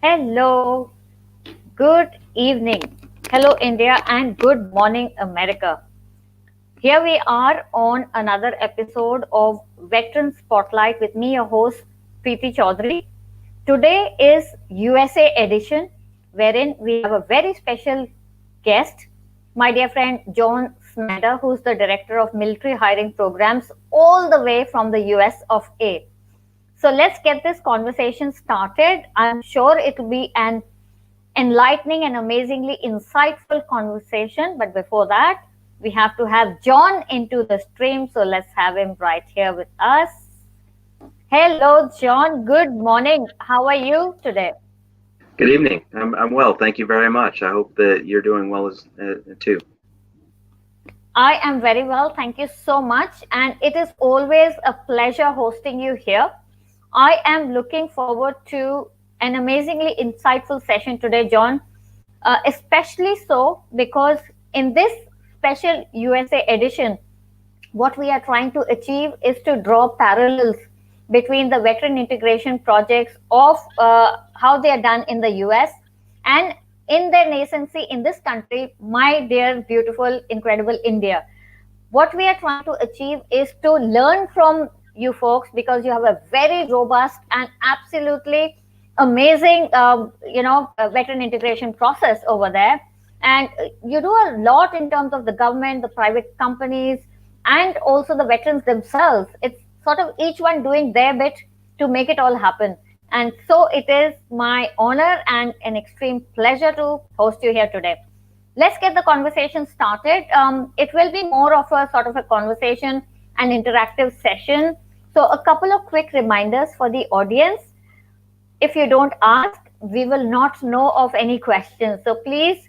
Hello, good evening. Hello, India, and good morning, America. Here we are on another episode of Veteran Spotlight with me, your host, Preeti Chaudhary. Today is USA edition, wherein we have a very special guest, my dear friend John Snyder, who's the Director of Military Hiring Programs all the way from the US of A. So let's get this conversation started. I'm sure it will be an enlightening and amazingly insightful conversation. But before that, we have to have John into the stream. So let's have him right here with us. Hello, John. Good morning. How are you today? Good evening. I'm well. Thank you very much. I hope that you're doing well as too. I am very well. Thank you so much. And it is always a pleasure hosting you here. I am looking forward to an amazingly insightful session today, John. Especially so because in this special USA edition, what we are trying to achieve is to draw parallels between the veteran integration projects of how they are done in the US and in their nascency in this country, my dear, beautiful, incredible India. What we are trying to achieve is to learn from you folks because you have a very robust and absolutely amazing veteran integration process over there, and you do a lot in terms of the government, the private companies, and also the veterans themselves. It's sort of each one doing their bit to make it all happen. And so it is my honor and an extreme pleasure to host you here today. Let's get the conversation started. It will be more of a sort of a conversation and interactive session. So, a couple of quick reminders for the audience. If you don't ask, we will not know of any questions. So, please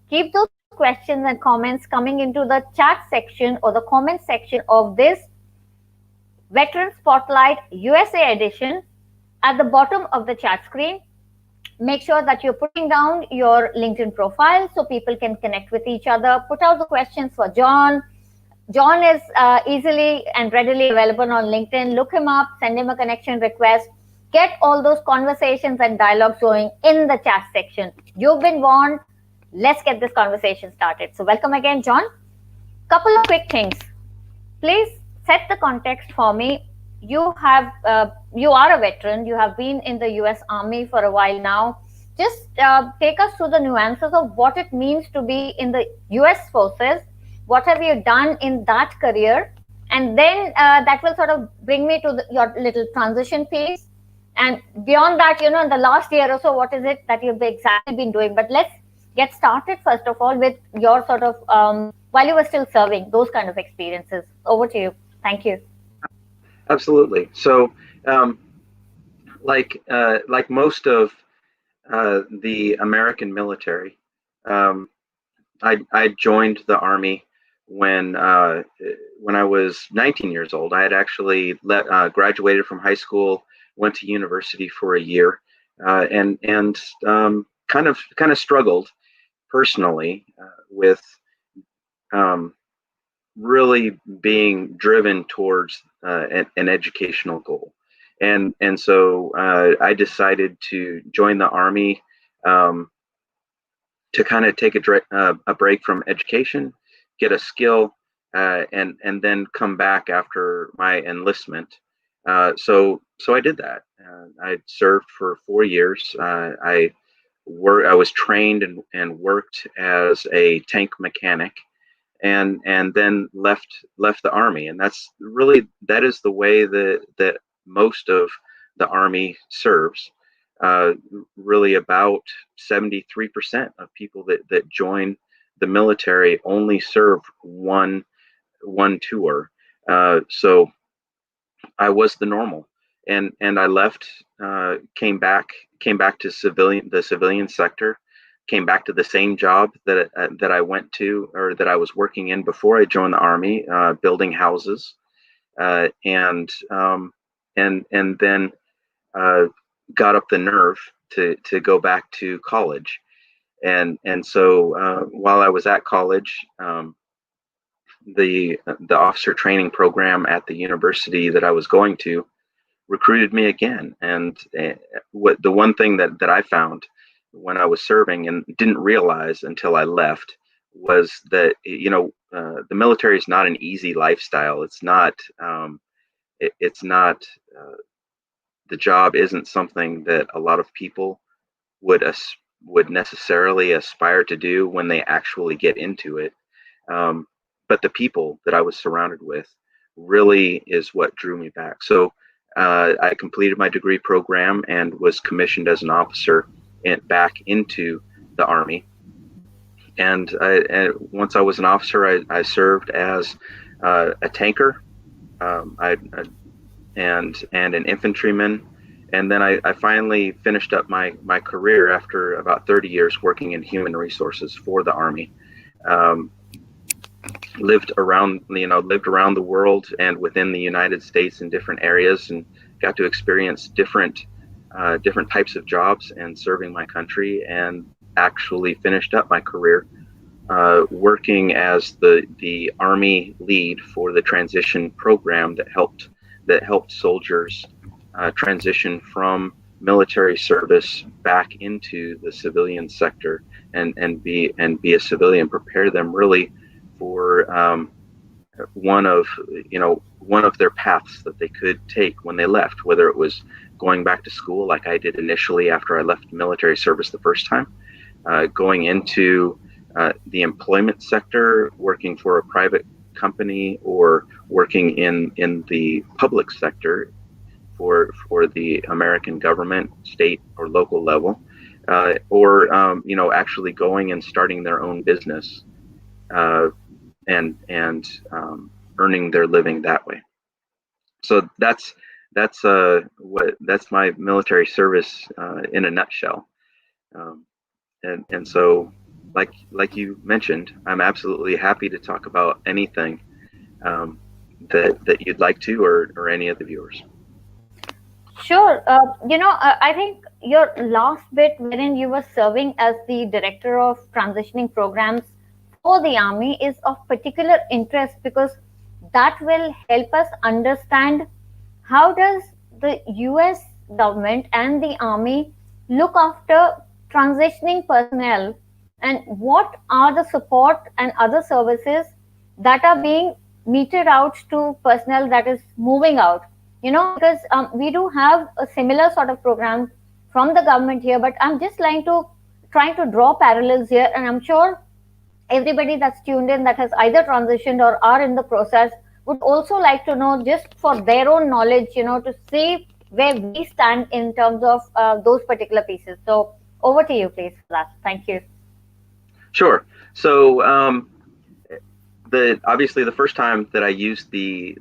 keep those questions and comments coming into the chat section or the comment section of this Veteran Spotlight USA edition at the bottom of the chat screen. Make sure that you're putting down your LinkedIn profile so people can connect with each other. Put out the questions for John. John is easily and readily available on LinkedIn. Look him up, send him a connection request. Get all those conversations and dialogues going in the chat section. You've been warned. Let's get this conversation started. So, welcome again, John. Couple of quick things. Please set the context for me. You are a veteran. You have been in the U.S. Army for a while now. Just take us through the nuances of what it means to be in the U.S. forces. What have you done in that career? And then that will sort of bring me to your little transition piece. And beyond that, in the last year or so, what is it that you've exactly been doing? But let's get started first of all with your sort of while you were still serving, those kind of experiences. Over to you. Thank you. Absolutely. So, um, like most of the American military, um, I joined the Army when when I was 19 years old. I had actually graduated from high school, went to university for a year, and kind of struggled personally with um, really being driven towards an educational goal, and so I decided to join the Army um, to kind of take a break from education, get a skill, and then come back after my enlistment. So I did that. I served for 4 years. I was trained and worked as a tank mechanic, and then left the Army. And that is the way that most of the Army serves. uh, Really, about 73% of people that join the military only serve one tour. So I was the normal, and I left, came back to the civilian sector, came back to the same job that I went to, or that I was working in before I joined the Army, building houses, and then uh, got up the nerve to go back to college. And so while I was at college, the officer training program at the university that I was going to recruited me again. And what the one thing that I found when I was serving and didn't realize until I left was that the military is not an easy lifestyle. It's not. It's not. The job isn't something that a lot of people would would necessarily aspire to do when they actually get into it. Um, but the people that I was surrounded with really is what drew me back. So I completed my degree program and was commissioned as an officer back into the Army. And once I was an officer, I served as a tanker, and an infantryman. And then I finally finished up my career after about 30 years working in human resources for the Army. Um, lived around the world and within the United States in different areas, and got to experience different types of jobs and serving my country, and actually finished up my career working as the Army lead for the transition program that helped soldiers transition from military service back into the civilian sector, and be a civilian, prepare them really for one of their paths that they could take when they left, whether it was going back to school like I did initially after I left military service the first time, going into the employment sector, working for a private company, or working in the public sector for the American government, state or local level, or actually going and starting their own business, and earning their living that way. So that's my military service in a nutshell. Um, and so, like you mentioned, I'm absolutely happy to talk about anything um, that you'd like to, or any of the viewers. Sure. I think your last bit, wherein you were serving as the director of transitioning programs for the Army, is of particular interest because that will help us understand how does the US government and the Army look after transitioning personnel, and what are the support and other services that are being meted out to personnel that is moving out. Because we do have a similar sort of program from the government here, but I'm just trying to draw parallels here, and I'm sure everybody that's tuned in that has either transitioned or are in the process would also like to know, just for their own knowledge, to see where we stand in terms of those particular pieces. So over to you, please, for that. Thank you. Sure. So obviously the first time that I used the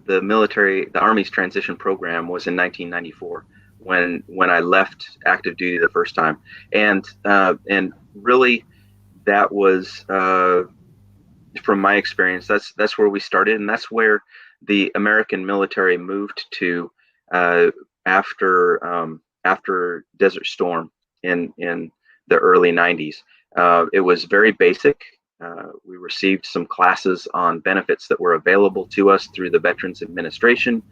Army's transition program was in 1994, when I left active duty the first time, and really that was from my experience, that's where we started, and that's where the American military moved to after Desert Storm in the early 90s. It was very basic. We received some classes on benefits that were available to us through the Veterans Administration.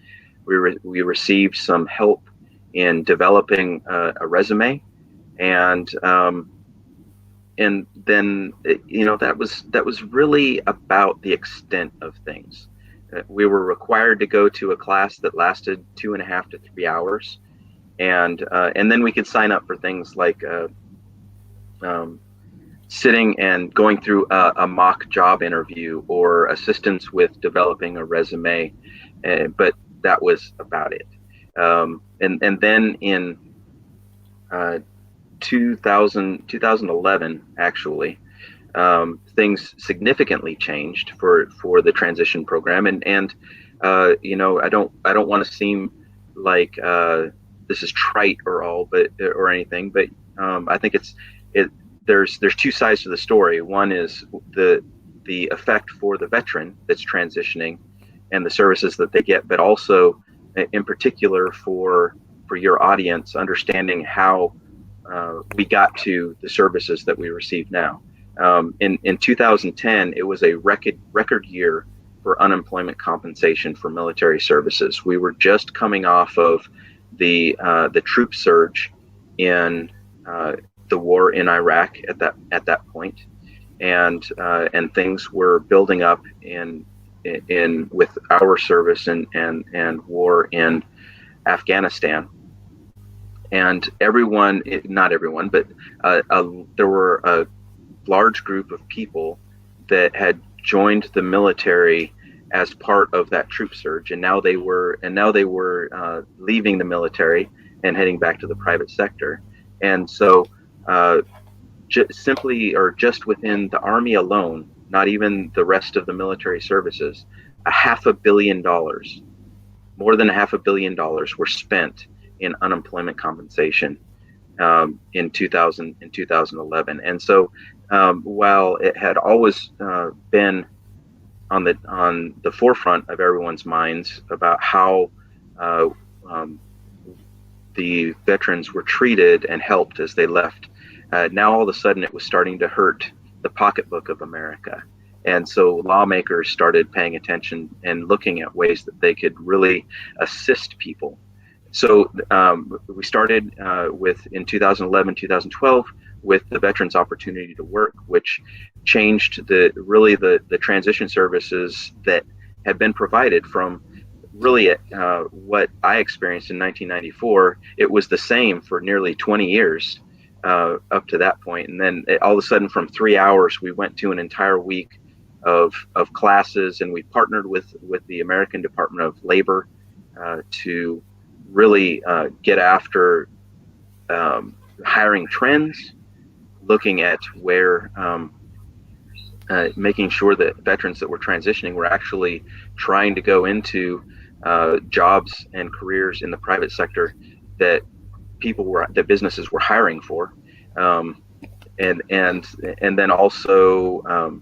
We received some help in developing a resume, and then that was really about the extent of things. We were required to go to a class that lasted 2.5 to 3 hours, and then we could sign up for things like sitting and going through a mock job interview, or assistance with developing a resume, but that was about it. And then in 2011, actually, things significantly changed for the transition program, and I don't want to seem like this is trite or anything, but I think there's two sides to the story. One is the effect for the veteran that's transitioning and the services that they get, but also in particular for your audience, understanding how we got to the services that we receive now. In 2010, it was a record year for unemployment compensation for military services. We were just coming off of the troop surge in the war in Iraq at that point, and things were building up in with our service and war in Afghanistan. And everyone, not everyone, but there were a large group of people that had joined the military as part of that troop surge, and now they were leaving the military and heading back to the private sector. And so, simply or just within the Army alone, not even the rest of the military services, $500 million, more than $500 million, were spent in unemployment compensation in 2011. And so, while it had always been on the forefront of everyone's minds about how the veterans were treated and helped as they left, now all of a sudden it was starting to hurt the pocketbook of America. And so lawmakers started paying attention and looking at ways that they could really assist people. So we started in 2011, 2012 with the Veterans Opportunity to Work, which changed the transition services that had been provided from really what I experienced in 1994. It was the same for nearly 20 years up to that point. And then all of a sudden, from 3 hours, we went to an entire week of classes, and we partnered with the American Department of Labor to really get after hiring trends, looking at where making sure that veterans that were transitioning were actually trying to go into jobs and careers in the private sector that businesses were hiring for, and then also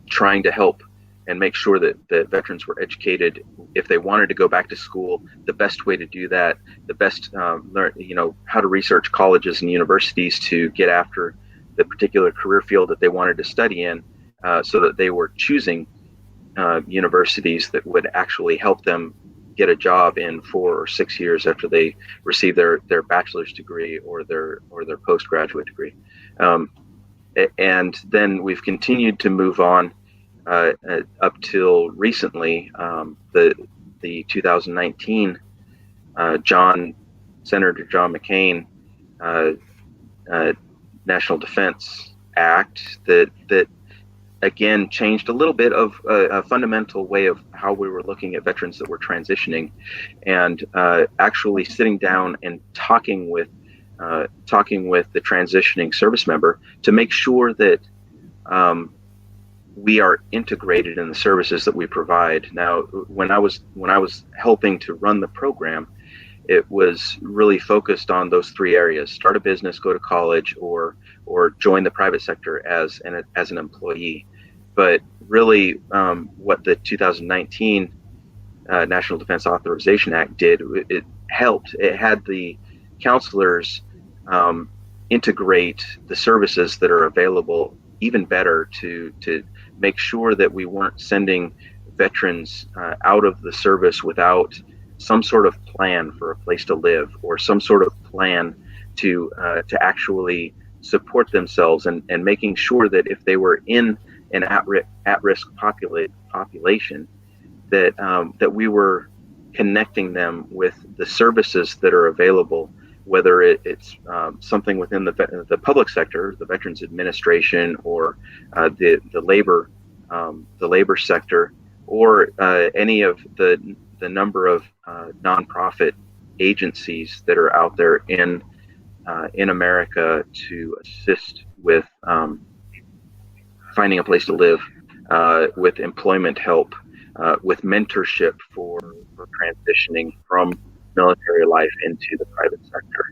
trying to help and make sure that veterans were educated if they wanted to go back to school, the best way to do that, the best learn, how to research colleges and universities to get after the particular career field that they wanted to study in, so that they were choosing universities that would actually help them get a job in 4 or 6 years after they receive their bachelor's degree or their postgraduate degree. And then we've continued to move on up till recently. The 2019 Senator John McCain National Defense Act that again changed a little bit of a fundamental way of how we were looking at veterans that were transitioning, and actually sitting down and talking with the transitioning service member to make sure that we are integrated in the services that we provide. Now, when I was helping to run the program, it was really focused on those 3 areas: start a business, go to college, or join the private sector as an employee. But really, what the 2019 National Defense Authorization Act did, it helped. It had the counselors integrate the services that are available even better to make sure that we weren't sending veterans out of the service without some sort of plan for a place to live, or some sort of plan to actually support themselves, and making sure that if they were in an at-risk population, that we were connecting them with the services that are available, whether it's something within the public sector, the Veterans Administration, or the labor sector, or any of the number of nonprofit agencies that are out there in America to assist with finding a place to live, with employment help, with mentorship for transitioning from military life into the private sector.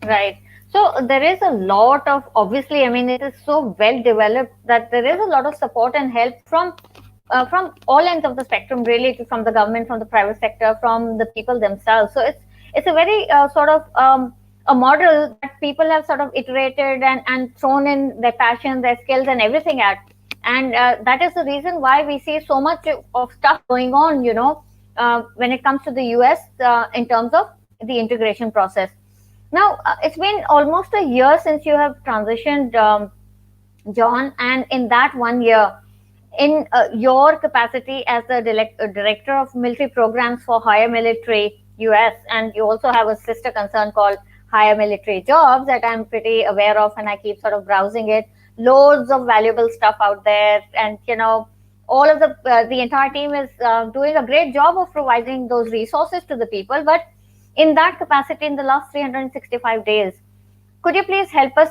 Right. So there is a lot of, obviously, I mean, it is so well developed that there is a lot of support and help from all ends of the spectrum, really, from the government, from the private sector, from the people themselves. So it's a very sort of a model that people have sort of iterated and thrown in their passion, their skills, and everything at. And that is the reason why we see so much of stuff going on, when it comes to the US in terms of the integration process. Now, it's been almost a year since you have transitioned, John, and in that 1 year, in your capacity as the director of military programs for higher military US, and you also have a sister concern called higher military jobs that I'm pretty aware of, and I keep sort of browsing it. Loads of valuable stuff out there, and all of the entire team is doing a great job of providing those resources to the people. But in that capacity, in the last 365 days, could you please help us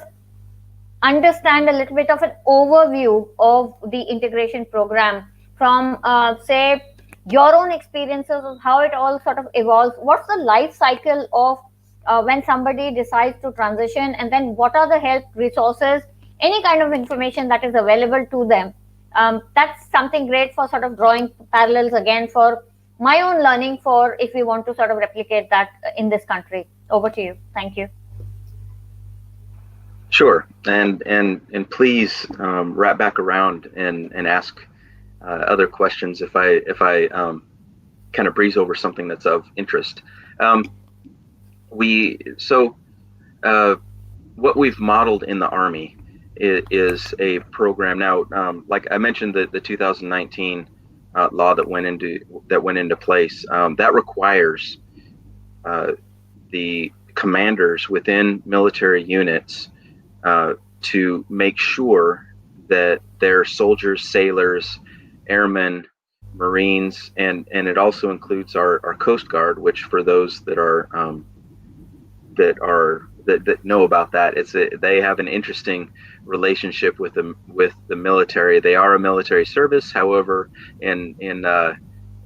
understand a little bit of an overview of the integration program from, say, your own experiences of how it all sort of evolves? What's the life cycle of when somebody decides to transition, and then what are the help resources, any kind of information that is available to them? That's something great for sort of drawing parallels again for my own learning, for if we want to sort of replicate that in this country. Over to you. Thank you. Sure, and please wrap back around and ask other questions if I kind of breeze over something that's of interest. Um, we so what we've modeled in the Army is a program now. Like I mentioned, the 2019 law that went into place that requires the commanders within military units to make sure that their soldiers, sailors, airmen, Marines, and it also includes our Coast Guard, which for those that know about that, they have an interesting relationship with the military. They are a military service, however, in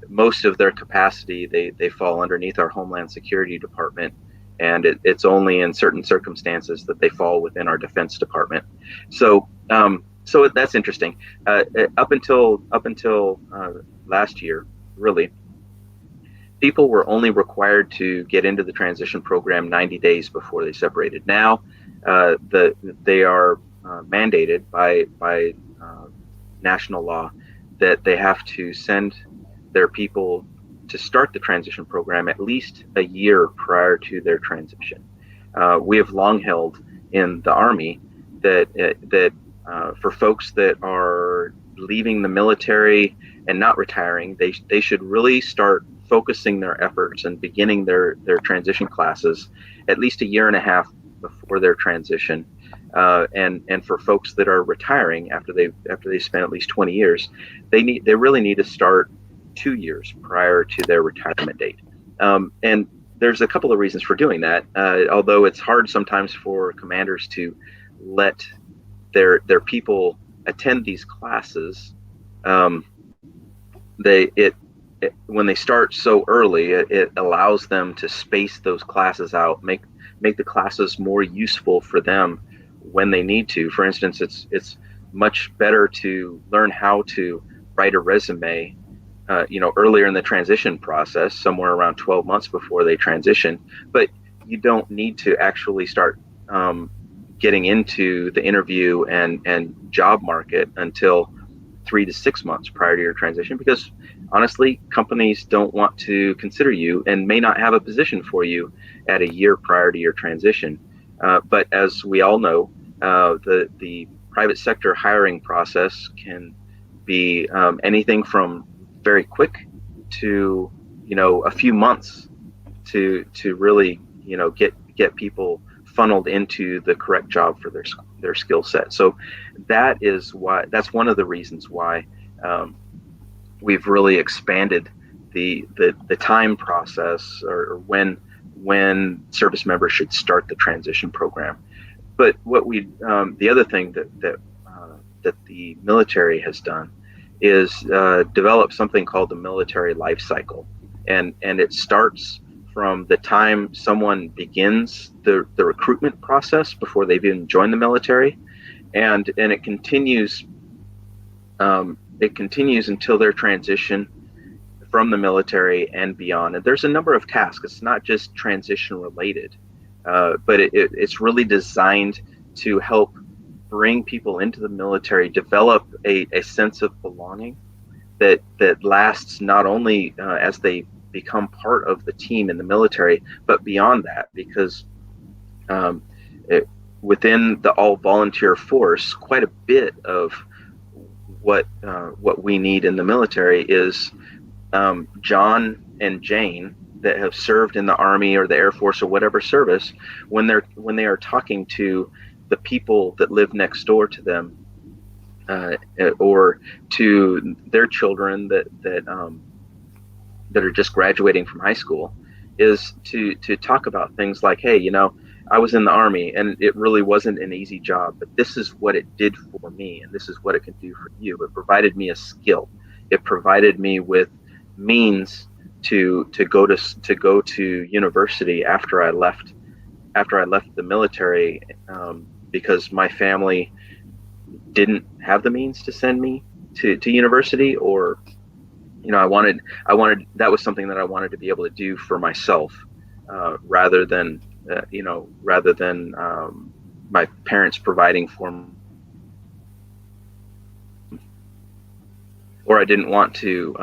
most of their capacity, they fall underneath our Homeland Security Department, and it's only in certain circumstances that they fall within our Defense Department. So that's interesting. Up until last year, really, people were only required to get into the transition program 90 days before they separated. Now, they are mandated by national law that they have to send their people to start the transition program at least a year prior to their transition. We have long held in the Army that for folks that are leaving the military and not retiring, they should really start focusing their efforts and beginning their transition classes at least a year and a half before their transition. And for folks that are retiring after they spent at least 20 years, they really need to start 2 years prior to their retirement date. And there's a couple of reasons for doing that. Although it's hard sometimes for commanders to let their people attend these classes, when they start so early, it allows them to space those classes out, make the classes more useful for them when they need to. For instance, it's much better to learn how to write a resume earlier in the transition process, somewhere around 12 months before they transition. But you don't need to actually start getting into the interview and job market until 3 to 6 months prior to your transition, because honestly, companies don't want to consider you and may not have a position for you at a year prior to your transition. But as we all know, the private sector hiring process can be anything from very quick to a few months to really get people funneled into the correct job for their skill set. So that's one of the reasons why we've really expanded the time process, or when service members should start the transition program. But the other thing that the military has done is develop something called the military life cycle, and it starts from the time someone begins the recruitment process before they've even joined the military, and it continues until their transition from the military and beyond. And there's a number of tasks. It's not just transition related, but it's really designed to help bring people into the military, develop a sense of belonging, that lasts not only as they become part of the team in the military, but beyond that, because um, it, within the all volunteer force, quite a bit of what we need in the military is John and Jane that have served in the Army or the Air Force or whatever service, when they are talking to the people that live next door to them, or to their children that are just graduating from high school, is to talk about things like, hey, I was in the Army and it really wasn't an easy job, but this is what it did for me, and this is what it can do for you. It provided me a skill. It provided me with means to go to university after I left the military, because my family didn't have the means to send me to university, or I wanted that was something that I wanted to be able to do for myself, rather than my parents providing for me, or I didn't want to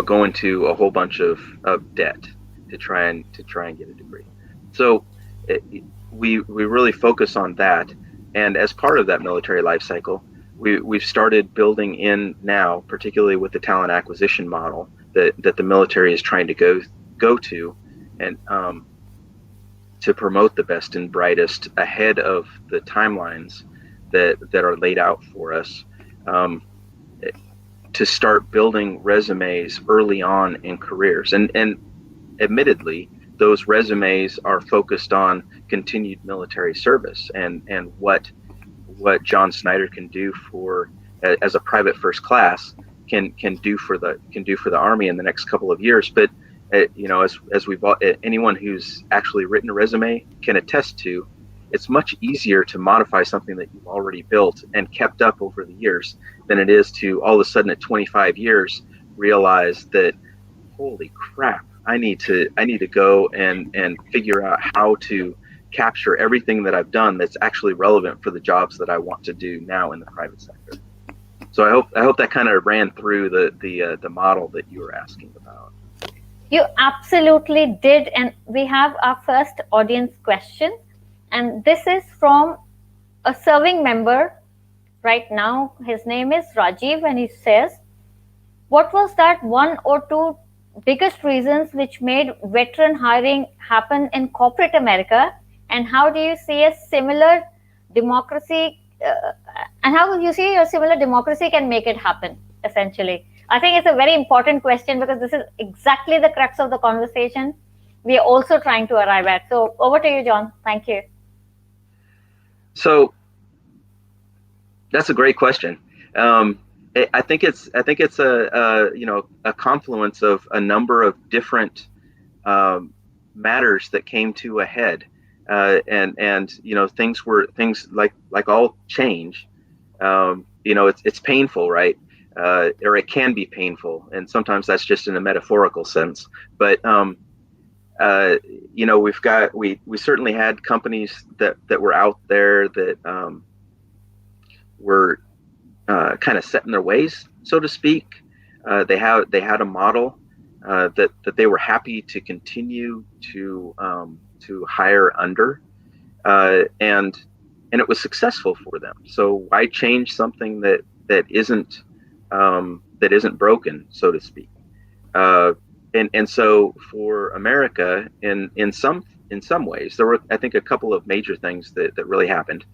go into a whole bunch of debt to try and get a degree. So it, we really focus on that, and as part of that military life cycle, we've started building in now, particularly with the talent acquisition model that the military is trying to go to, and to promote the best and brightest ahead of the timelines that are laid out for us. To start building resumes early on in careers, and admittedly, those resumes are focused on continued military service, and what John Snyder can do for as a private first class can do for the Army in the next couple of years. But as we've anyone who's actually written a resume can attest to, it's much easier to modify something that you've already built and kept up over the years than it is to all of a sudden at 25 years realize that, holy crap, I need to go and figure out how to capture everything that I've done that's actually relevant for the jobs that I want to do now in the private sector. So I hope that kind of ran through the model that you were asking about. You absolutely did. And we have our first audience question. And this is from a serving member right now. His name is Rajiv, and he says, what was that one or two biggest reasons which made veteran hiring happen in corporate America? And how do you see a similar democracy? And how you see a similar democracy can make it happen, essentially? I think it's a very important question because this is exactly the crux of the conversation we are also trying to arrive at. So over to you, John. Thank you. So that's a great question. I think it's a confluence of a number of different matters that came to a head, and things like all change. It's painful, right? Or it can be painful, and sometimes that's just in a metaphorical sense. But we certainly had companies that were out there that were kind of set in their ways, so to speak. They had a model that they were happy to continue to hire under, and it was successful for them. So why change something that isn't broken, so to speak? And so for America, in some ways, there were, I think, a couple of major things that really happened.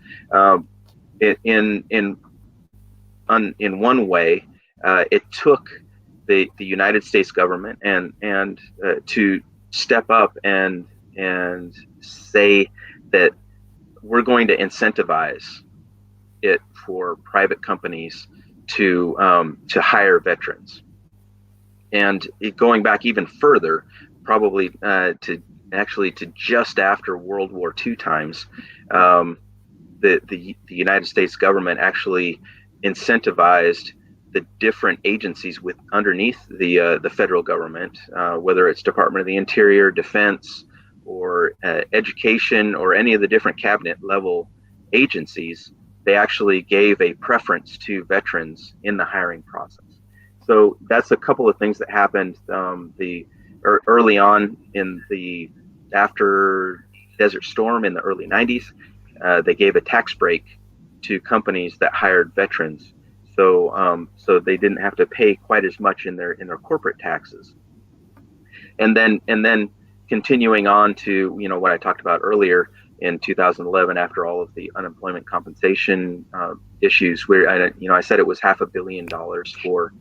In one way, it took the United States government and to step up and say that we're going to incentivize it for private companies to hire veterans. And going back even further, probably to just after World War II times, the United States government actually incentivized the different agencies with underneath the federal government, whether it's Department of the Interior, Defense, or Education, or any of the different cabinet level agencies. they actually gave a preference to veterans in the hiring process. So that's a couple of things that happened the early on in the after Desert Storm in the early 90s. They gave a tax break to companies that hired veterans, so they didn't have to pay quite as much in their corporate taxes. And then continuing on to what I talked about earlier in 2011, after all of the unemployment compensation issues, where I said it was $500 million for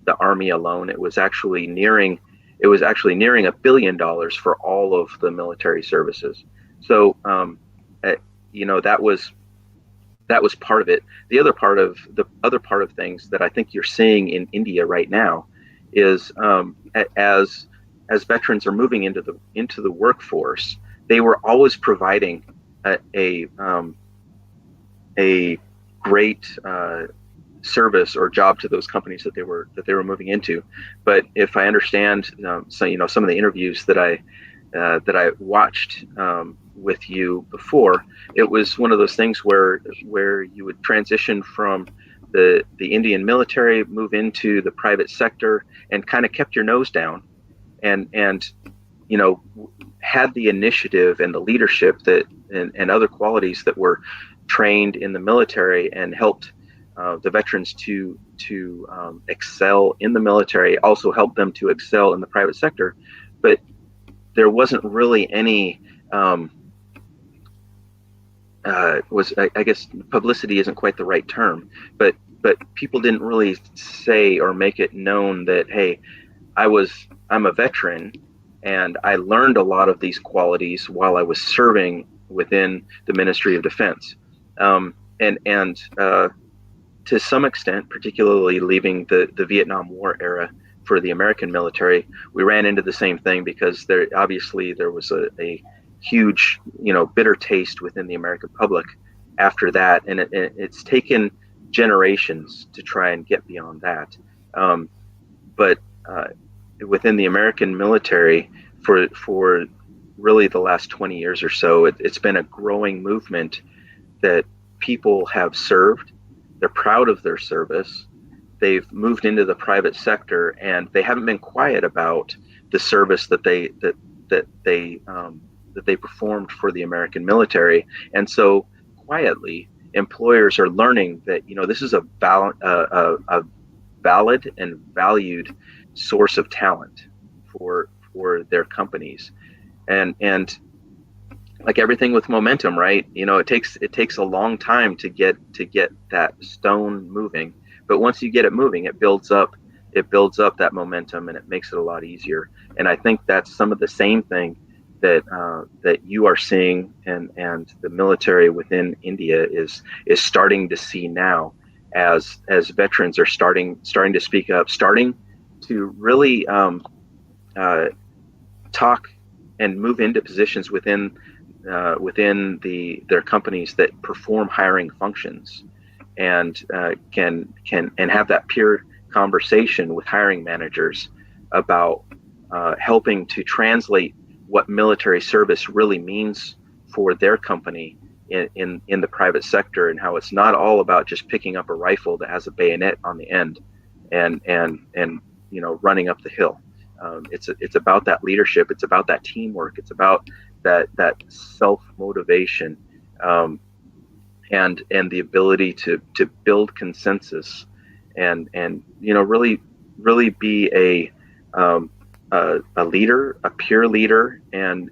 the Army alone. It was actually nearing $1 billion for all of the military services. So uh, that was part of it. The other part of things that I think you're seeing in India right now is as veterans are moving into the workforce, they were always providing a great service or job to those companies that they were moving into. But if I understand, some of the interviews that I watched with you before, it was one of those things where you would transition from the Indian military, move into the private sector, and kind of kept your nose down, and you know had the initiative and the leadership and other qualities that were trained in the military, and helped the veterans to excel in the military, also helped them to excel in the private sector. But there wasn't really any I guess publicity isn't quite the right term, but people didn't really say or make it known that, hey, I'm a veteran, and I learned a lot of these qualities while I was serving within the Ministry of Defense. And to some extent, particularly leaving the Vietnam War era for the American military, we ran into the same thing, because there was a huge, bitter taste within the American public after that, and it's taken generations to try and get beyond that. But within the American military, for really the last 20 years or so, it's been a growing movement that people have served. They're proud of their service. They've moved into the private sector, and they haven't been quiet about the service that they performed for the American military. And so quietly, employers are learning that this is a valid and valued source of talent for their companies. And like everything with momentum, right? It takes a long time to get that stone moving, but once you get it moving, it builds up that momentum, and it makes it a lot easier. And I think that's some of the same thing that you are seeing, and the military within India is starting to see now, as veterans are starting to speak up, starting to really talk and move into positions within their companies that perform hiring functions, and can have that peer conversation with hiring managers about helping to translate what military service really means for their company in the private sector, and how it's not all about just picking up a rifle that has a bayonet on the end and running up the hill. It's about that leadership. It's about that teamwork. It's about that self motivation, and the ability to build consensus, and really be a leader, a peer leader, and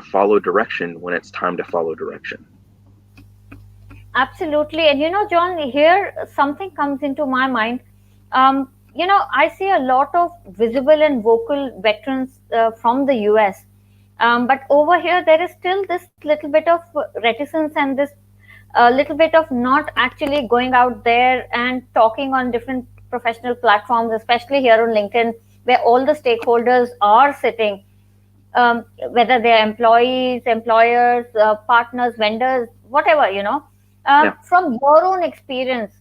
follow direction when it's time to follow direction. Absolutely. And John, here something comes into my mind. I see a lot of visible and vocal veterans from the US. But over here, there is still this little bit of reticence, and this little bit of not actually going out there and talking on different professional platforms, especially here on LinkedIn, where all the stakeholders are sitting, whether they're employees, employers, partners, vendors, whatever, Yeah. From your own experience,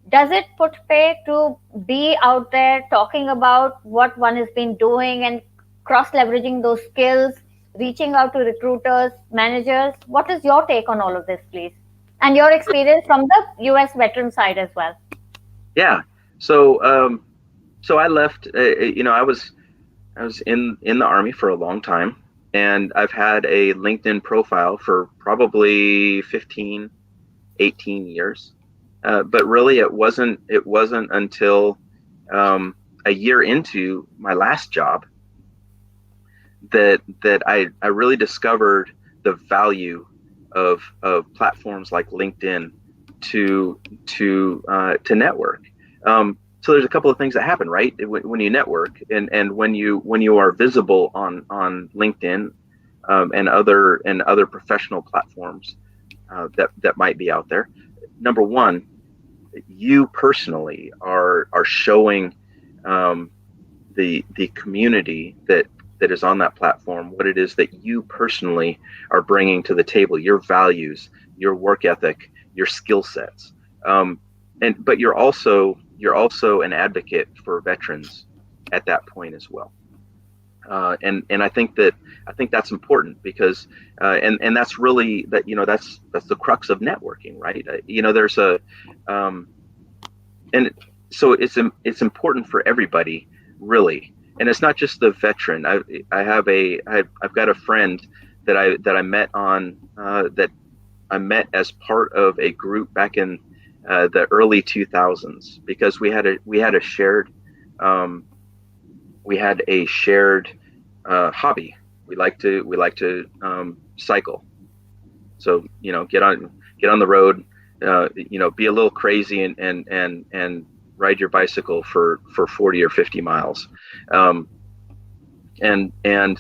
does it put pay to be out there talking about what one has been doing and cross leveraging those skills, reaching out to recruiters, managers? What is your take on all of this, please? And your experience from the US veteran side as well. Yeah. So so I left. I was in the Army for a long time, and I've had a LinkedIn profile for probably 15, 18 years. But really, it wasn't until a year into my last job that I really discovered the value of platforms like LinkedIn to to network. So there's a couple of things that happen, right? When you network and when you are visible on LinkedIn, and other professional platforms that might be out there. Number one, you personally are showing um, the community that is on that platform what it is that you personally are bringing to the table, your values, your work ethic, your skill sets. Um, and but you're also an advocate for veterans at that point as well. And I think that's important because and that's really that's the crux of networking, right? There's a um, and so it's important for everybody, really. And it's not just the veteran. I've got a friend that I met on that I met as part of a group back in the early 2000s, because um, we had a shared hobby. We like to cycle. So get on the road, be a little crazy, and ride your bicycle for 40 or 50 miles. Um, and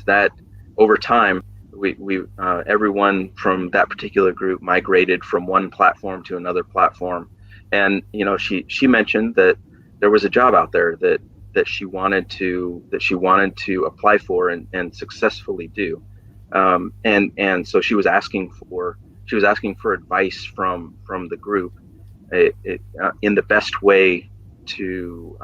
that over time, we everyone from that particular group migrated from one platform to another platform. And she mentioned that there was a job out there that she wanted to apply for and successfully do. And so she was asking for advice from the group, in the best way to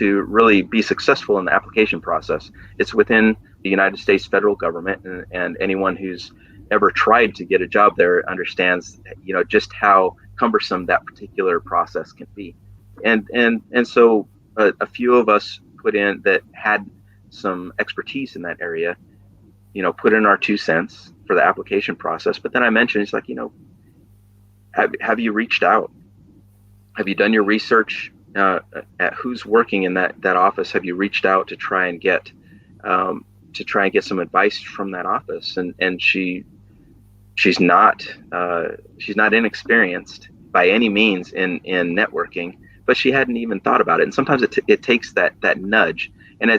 really be successful in the application process. It's within the United States federal government, and anyone who's ever tried to get a job there understands, just how cumbersome that particular process can be. And so a few of us put in that had some expertise in that area, put in our 2 cents for the application process. But then I mentioned, it's like, have you reached out? Have you done your research at who's working in that office? Have you reached out um, to try and get some advice from that office? And she's not she's not inexperienced by any means in networking, but she hadn't even thought about it. And sometimes it takes that nudge, and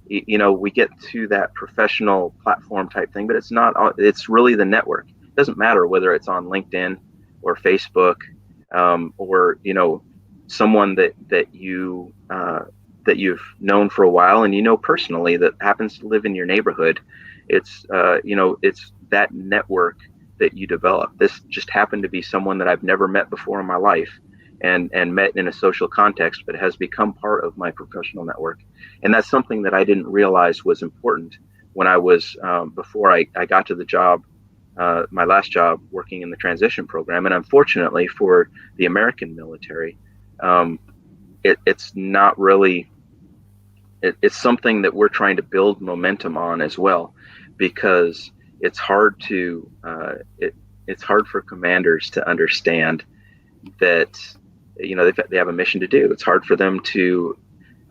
we get to that professional platform type thing, but it's really the network. It doesn't matter whether it's on LinkedIn or Facebook, or someone that you've known for a while, and personally, that happens to live in your neighborhood. It's that network that you develop. This just happened to be someone that I've never met before in my life, and met in a social context, but has become part of my professional network. And that's something that I didn't realize was important when I was before I got to the job, my last job, working in the transition program. And unfortunately for the American military, um, it's not really. It's something that we're trying to build momentum on as well, because it's hard to it's hard for commanders to understand that they have a mission to do. It's hard for them to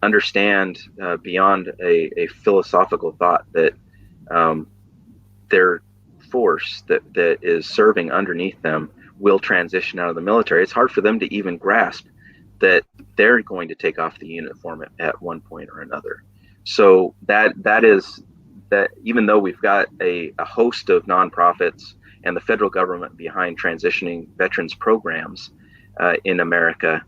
understand, beyond a philosophical thought, that um, their force that is serving underneath them will transition out of the military. It's hard for them to even grasp that they're going to take off the uniform at one point or another. So that is that. Even though we've got a host of nonprofits and the federal government behind transitioning veterans programs in America,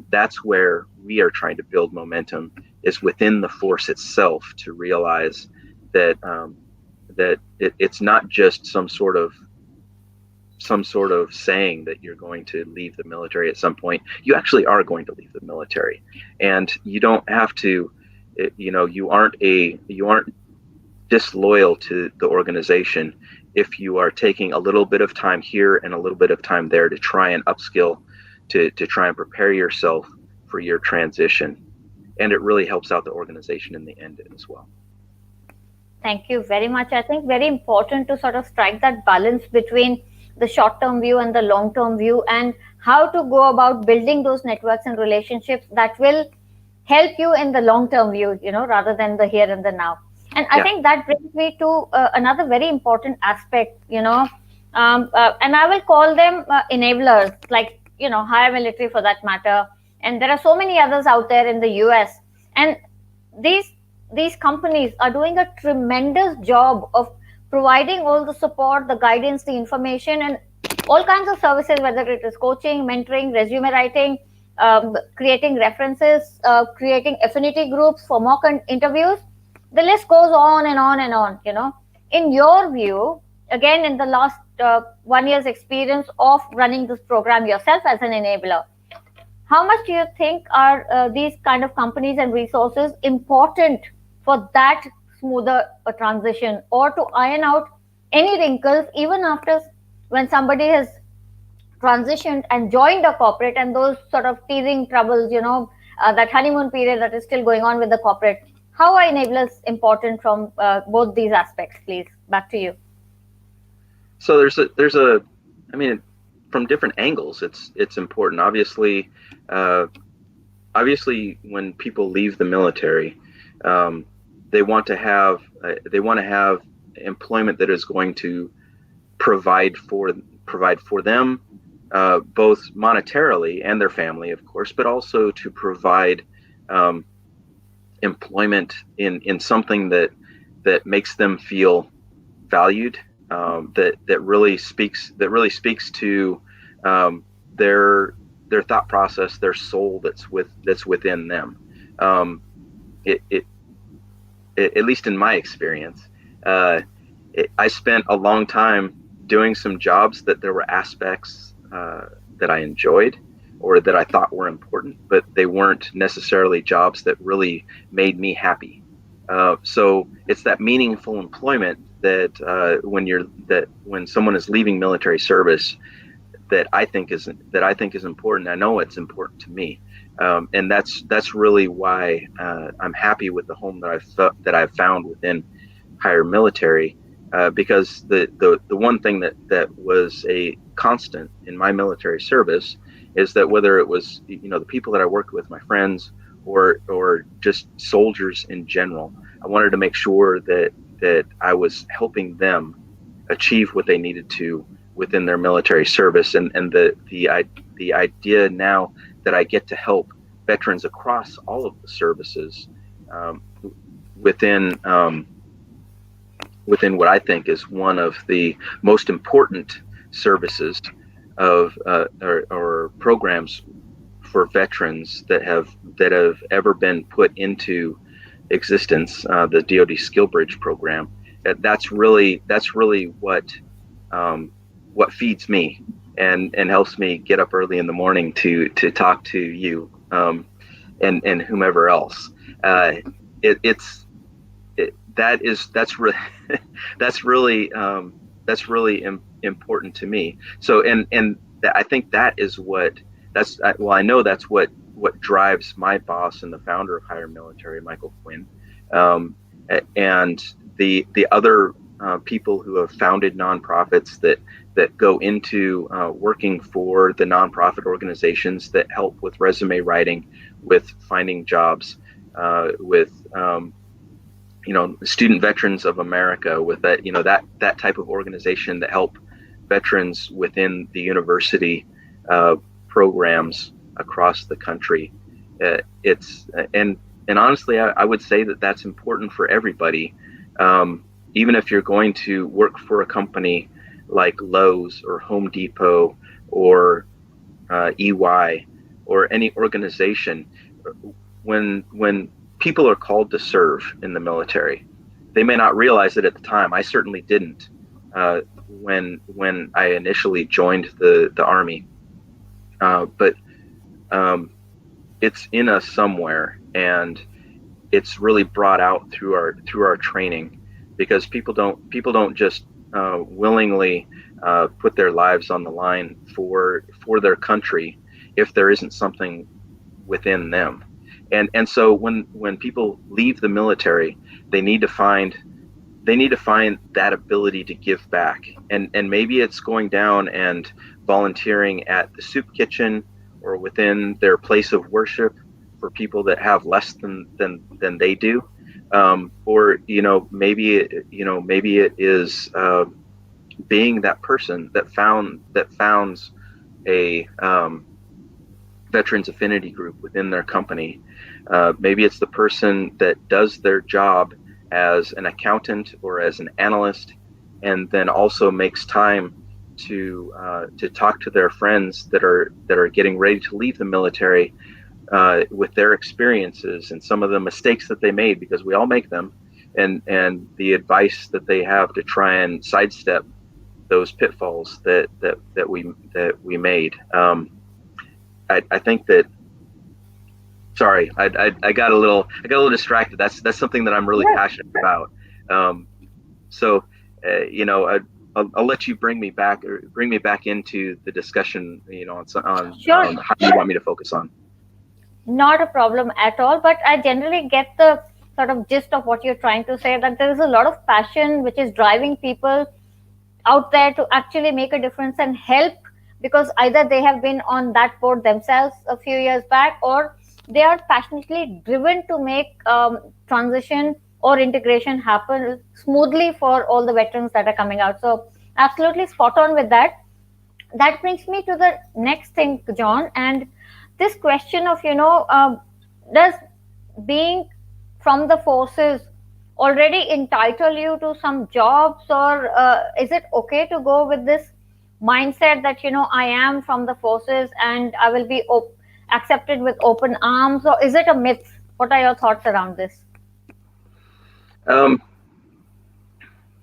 that's where we are trying to build momentum, is within the force itself, to realize that it's not just some sort of saying that you're going to leave the military at some point. You actually are going to leave the military, and you don't have to. You aren't disloyal to the organization if you are taking a little bit of time here and a little bit of time there to try and upskill, to try and prepare yourself for your transition. And it really helps out the organization in the end as well. Thank you very much. I think very important to sort of strike that balance between the short term view and the long term view, and how to go about building those networks and relationships that will help you in the long term view, rather than the here and the now. And I Yeah. think that brings me to another very important aspect, and I will call them enablers, like, higher military for that matter. And there are so many others out there in the US. And these these companies are doing a tremendous job of providing all the support, the guidance, the information, and all kinds of services, whether it is coaching, mentoring, resume writing, creating references, creating affinity groups for mock interviews. The list goes on and on and on. In your view, again, in the last 1 year's experience of running this program yourself as an enabler, how much do you think are these kind of companies and resources important for that smoother transition, or to iron out any wrinkles even after, when somebody has transitioned and joined a corporate, and those sort of teething troubles, that honeymoon period that is still going on with the corporate? How are enablers important from both these aspects, please? Back to you. So I mean, from different angles, it's important. Uh, obviously, when people leave the military, um, they want to have employment that is going to provide for provide for them, both monetarily and their family, of course, but also to provide um, employment in something that makes them feel valued, that really speaks to um, their thought process, their soul that's within them. Um, it, it, at least in my experience, uh, I spent a long time doing some jobs that there were aspects that I enjoyed or that I thought were important, but they weren't necessarily jobs that really made me happy. So it's that meaningful employment that when someone is leaving military service, that I think is important. I know it's important to me, and that's really why I'm happy with the home that I've found within higher military. Because the one thing that was a constant in my military service is that whether it was the people that I worked with, my friends, or just soldiers in general, I wanted to make sure that I was helping them achieve what they needed to within their military service. And the idea now that I get to help veterans across all of the services, um, within within what I think is one of the most important services or programs for veterans that have ever been put into existence, the DoD Skill Bridge program. That's really what feeds me and helps me get up early in the morning to talk to you, and whomever else. It's that is that's really that's really that's really important to me. So and I think that is what well, I know that's what drives my boss and the founder of Higher Military, Michael Quinn, um, and the other people who have founded nonprofits that go into working for the nonprofit organizations that help with resume writing, with finding jobs, with Student Veterans of America, with that type of organization that help veterans within the university programs across the country. It's and honestly, I would say that that's important for everybody. Even if you're going to work for a company like Lowe's or Home Depot or EY or any organization, when people are called to serve in the military, they may not realize it at the time. I certainly didn't when I initially joined the Army, but um, it's in us somewhere, and it's really brought out through our training, because people don't just willingly put their lives on the line for their country if there isn't something within them. And so when people leave the military, they need to find that ability to give back. And maybe it's going down and volunteering at the soup kitchen or within their place of worship for people that have less than they do. Or maybe it is being that person that founds a veterans affinity group within their company. Maybe it's the person that does their job as an accountant or as an analyst, and then also makes time to talk to their friends that are getting ready to leave the military, with their experiences and some of the mistakes that they made, because we all make them, and the advice that they have to try and sidestep those pitfalls that we made. I think that. Sorry, I got a little distracted. That's something that I'm really passionate about. So, I'll let you bring me back into the discussion. On Sure. how you want me to focus on. Not a problem at all, but I generally get the sort of gist of what you're trying to say, that there is a lot of passion which is driving people out there to actually make a difference and help, because either they have been on that board themselves a few years back, or they are passionately driven to make transition or integration happen smoothly for all the veterans that are coming out. So absolutely spot on with that. That brings me to the next thing, John, and this question of, does being from the forces already entitle you to some jobs, or is it okay to go with this mindset that, I am from the forces and I will be accepted with open arms, or is it a myth? What are your thoughts around this? Um,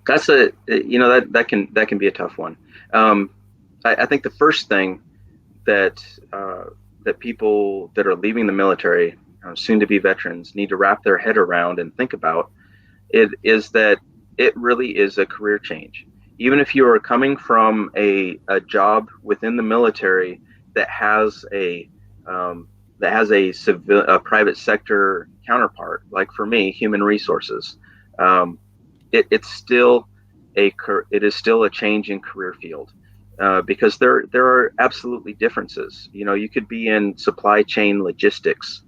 that's that can be a tough one. I think the first thing that that people that are leaving the military, soon to be veterans, need to wrap their head around and think about it is that it really is a career change. Even if you are coming from a job within the military that has a private sector counterpart, like for me, human resources, um, it's still it is still a change in career field, because there are absolutely differences. You could be in supply chain logistics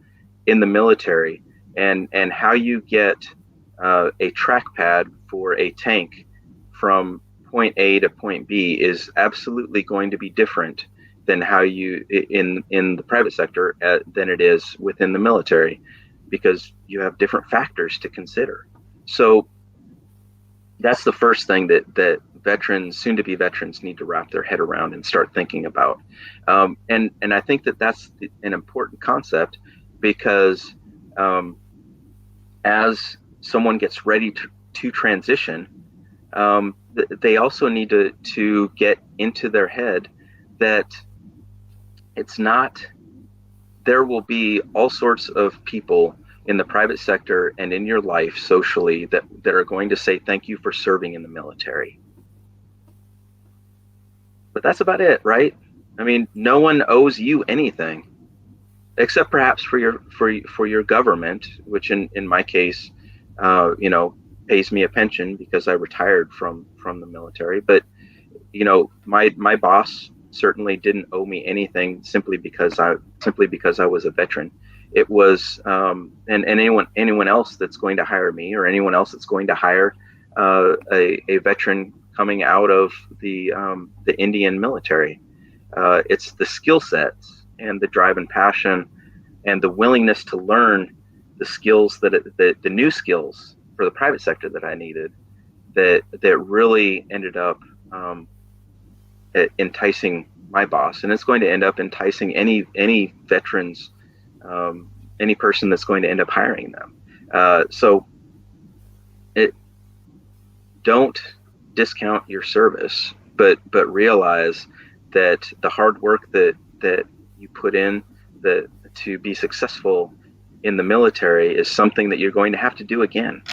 in the military, and how you get a trackpad for a tank from point A to point B is absolutely going to be different than how you in the private sector, than it is within the military, because you have different factors to consider. So that's the first thing that veterans, soon to be veterans, need to wrap their head around and start thinking about. And I think that's an important concept, because as someone gets ready to transition, they also need to get into their head that it's not, there will be all sorts of people in the private sector and in your life socially that are going to say thank you for serving in the military. But that's about it, right? I mean, no one owes you anything, except perhaps for your government, which in my case, pays me a pension because I retired from the military. But my boss certainly didn't owe me anything simply because I was a veteran. It was, and anyone else that's going to hire me, or anyone else that's going to hire a veteran coming out of the Indian military. It's the skill sets and the drive and passion and the willingness to learn the skills the new skills for the private sector that I needed, that really ended up enticing my boss, and it's going to end up enticing any veterans, any person that's going to end up hiring them. So don't discount your service, but realize that the hard work that you put in to be successful in the military is something that you're going to have to do again.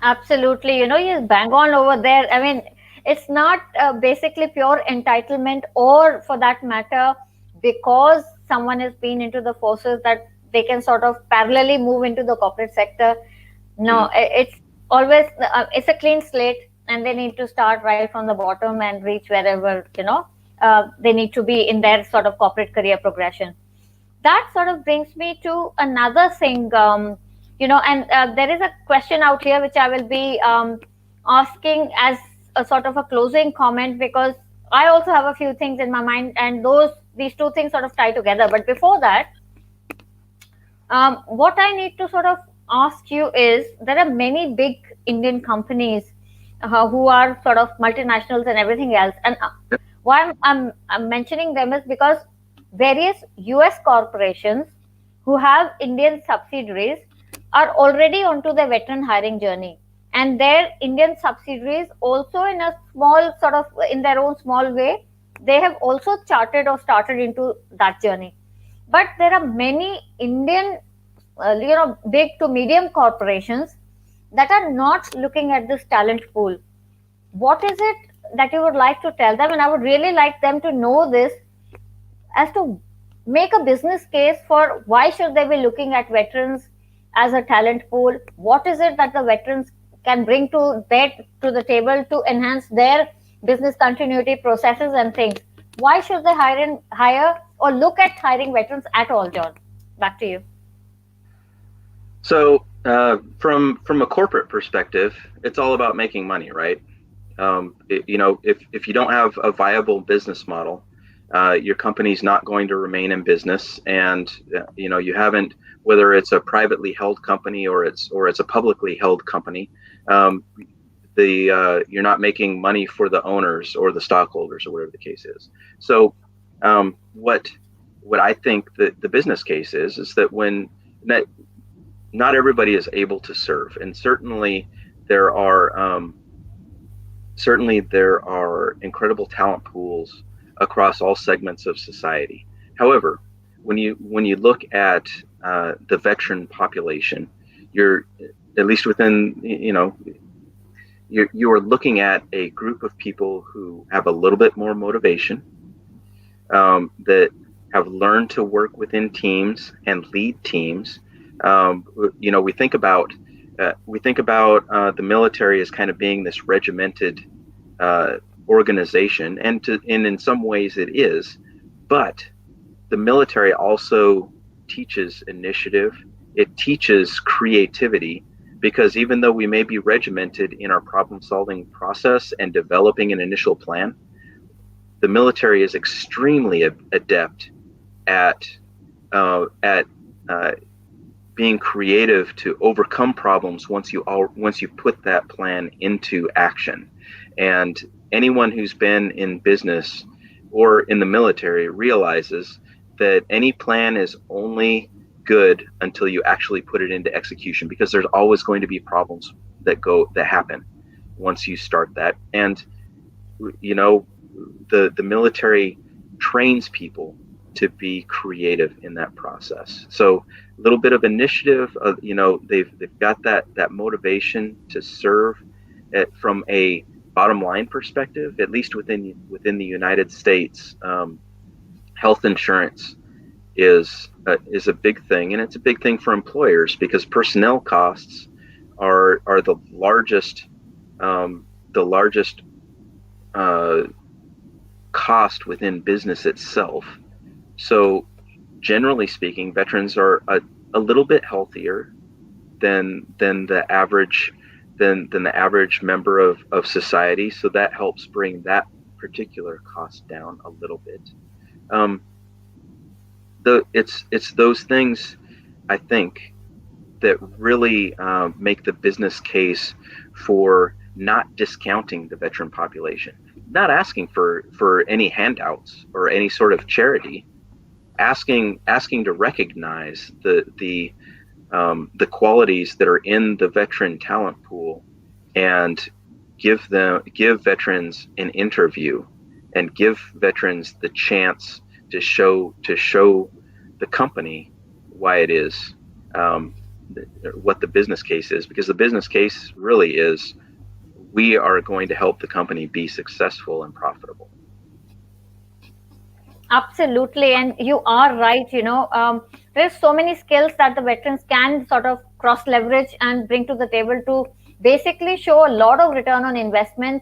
Absolutely. You bang on over there. I mean, it's not basically pure entitlement, or for that matter, because someone has been into the forces that they can sort of parallelly move into the corporate sector. No, Mhm. it's always, it's a clean slate, and they need to start right from the bottom and reach wherever, they need to be in their sort of corporate career progression. That sort of brings me to another thing, and there is a question out here which I will be asking as a sort of a closing comment, because I also have a few things in my mind, and these two things sort of tie together. But before that, what I need to sort of ask you is, there are many big Indian companies who are sort of multinationals and everything else. And Yep. why I'm mentioning them is because various US corporations who have Indian subsidiaries are already onto the veteran hiring journey. And their Indian subsidiaries also, in a small sort of, in their own small way, they have also charted or started into that journey. But there are many Indian, big to medium corporations that are not looking at this talent pool. What is it that you would like to tell them? And I would really like them to know this, as to make a business case for why should they be looking at veterans as a talent pool. What is it that the veterans can bring to the table to enhance their business continuity processes and things? Why should they hire or look at hiring veterans at all, John? Back to you. So, from a corporate perspective, it's all about making money, right? If you don't have a viable business model, your company's not going to remain in business, and you haven't, whether it's a privately held company or it's a publicly held company, um, the you're not making money for the owners or the stockholders or whatever the case is. So, what I think that the business case is that when that not everybody is able to serve, and there are um, there are incredible talent pools across all segments of society. However, when you look at the veteran population, you're, at least within, you are looking at a group of people who have a little bit more motivation, that have learned to work within teams and lead teams. We think about the military as kind of being this regimented uh, organization, and in some ways it is, but the military also teaches initiative. It teaches creativity, because even though we may be regimented in our problem solving process and developing an initial plan, the military is extremely adept at at being creative to overcome problems once you put that plan into action. And anyone who's been in business or in the military realizes that any plan is only good until you actually put it into execution, because there's always going to be problems that happen once you start that. And you know the military trains people to be creative in that process. So a little bit of initiative, they've got that motivation to serve. From a bottom line perspective, at least within the United States, health insurance is a big thing, and it's a big thing for employers, because personnel costs are the largest uh, cost within business itself. So generally speaking, veterans are a little bit healthier than the average member of society. So that helps bring that particular cost down a little bit. Um, it's those things, I think, that really make the business case for not discounting the veteran population, not asking for any handouts or any sort of charity, asking to recognize the qualities that are in the veteran talent pool, and give veterans an interview, and give veterans the chance to show the company why it is. Um, what the business case is, because the business case really is, we are going to help the company be successful and profitable. Absolutely, and you are right. There's so many skills that the veterans can sort of cross leverage and bring to the table to basically show a lot of return on investment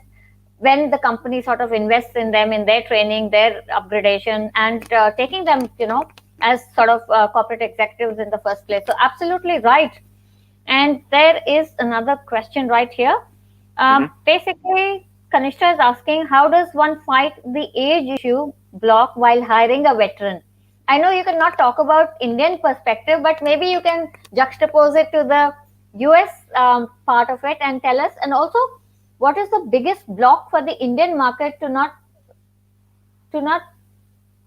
when the company sort of invests in them, in their training, their upgradation, and taking them, as sort of corporate executives in the first place. So, absolutely right. And there is another question right here. Mm-hmm. Basically, Kanishka is asking, how does one fight the age issue block while hiring a veteran? I know you cannot talk about Indian perspective, but maybe you can juxtapose it to the US part of it and tell us. And also, what is the biggest block for the Indian market to not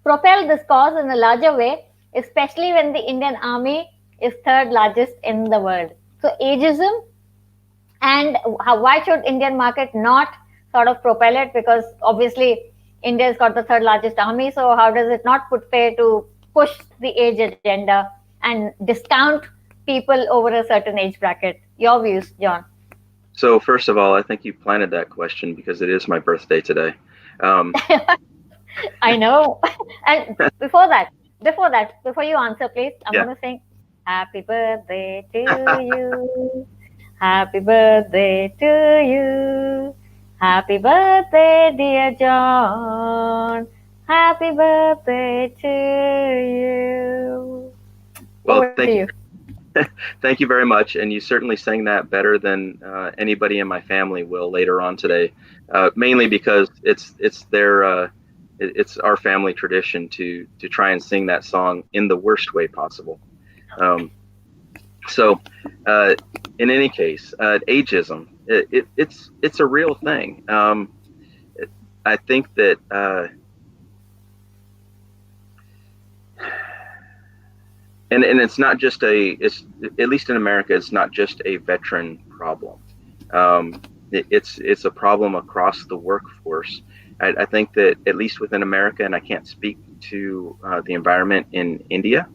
propel this cause in a larger way, especially when the Indian Army is third largest in the world? So, ageism, and why should Indian market not sort of propel it? Because obviously India's got the third largest army, so how does it not put pay to push the age agenda and discount people over a certain age bracket? Your views, John. So first of all, I think you planted that question because it is my birthday today. Um, I know. And before you answer, please, I'm yeah. going to sing Happy Birthday to you. Happy birthday to you. Happy birthday, dear John. Happy birthday to you. Well, Over to you. thank you very much, and you certainly sang that better than anybody in my family will later on today. Mainly because it's our family tradition to try and sing that song in the worst way possible. Um, so, in any case, ageism, it's a real thing. I think that. And it's not just it's, at least in America, it's not just a veteran problem. It's a problem across the workforce. I think that at least within America, and I can't speak to the environment in India,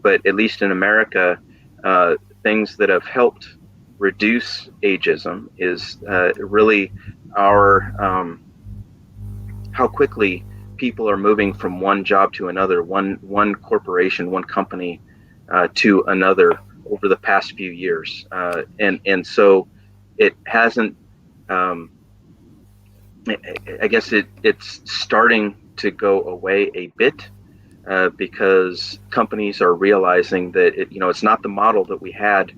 but at least in America, things that have helped reduce ageism is really our how quickly people are moving from one job to another, one corporation, one company to another over the past few years, and so it hasn't. Um, I guess it's starting to go away a bit because companies are realizing that it's not the model that we had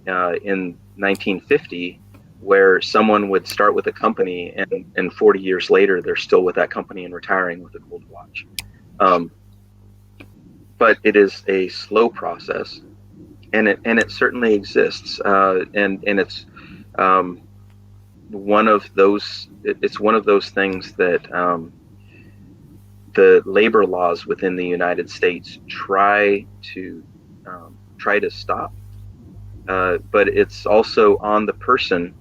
in 1950, where someone would start with a company and 40 years later they're still with that company and retiring with a gold watch. Um, but it is a slow process, and it certainly exists, and it's um, one of those it's one of those things that the labor laws within the United States try to stop, but it's also on the person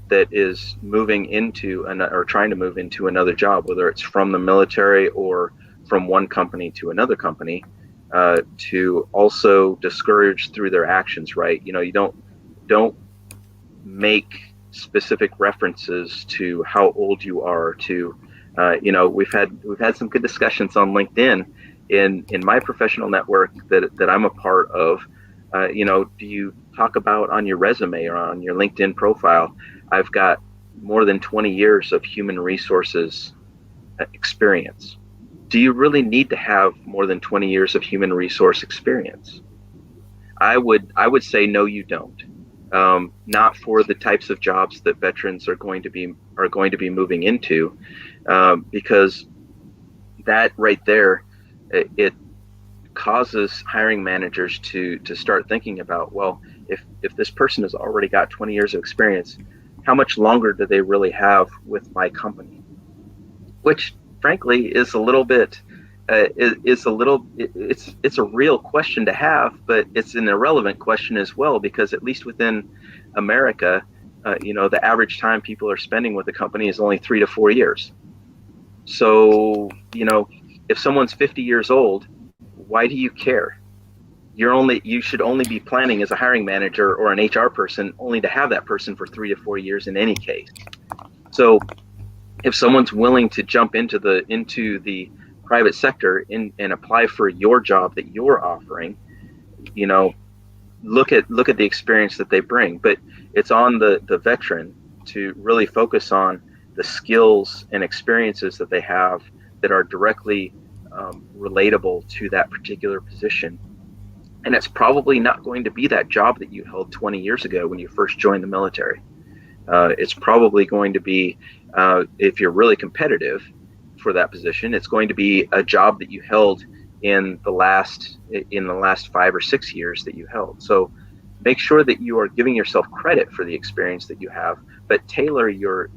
that is moving into or trying to move into another job, whether it's from the military or from one company to another company, to also discourage through their actions. Right? You don't make specific references to how old you are. To we've had some good discussions on LinkedIn in my professional network that I'm a part of. Do you talk about on your resume or on your LinkedIn profile, I've got more than 20 years of human resources experience? Do you really need to have more than 20 years of human resource experience? I would say no, you don't. Not for the types of jobs that veterans are going to be moving into, because that right there, it causes hiring managers to start thinking about, well, if this person has already got 20 years of experience, how much longer do they really have with my company? Which frankly is a little bit is a little it's a real question to have, but it's an irrelevant question as well, because at least within America, the average time people are spending with a company is only 3 to 4 years. So if someone's 50 years old, why do you care? you should only be planning as a hiring manager or an HR person only to have that person for 3 to 4 years in any case. So if someone's willing to jump into the private sector and apply for your job that you're offering, you know, look at the experience that they bring. But it's on the veteran to really focus on the skills and experiences that they have that are directly relatable to that particular position. And it's probably not going to be that job that you held 20 years ago when you first joined the military. It's probably going to be, if you're really competitive for that position, it's going to be a job that you held in the last 5 or 6 years that you held. So make sure that you are giving yourself credit for the experience that you have, but tailor your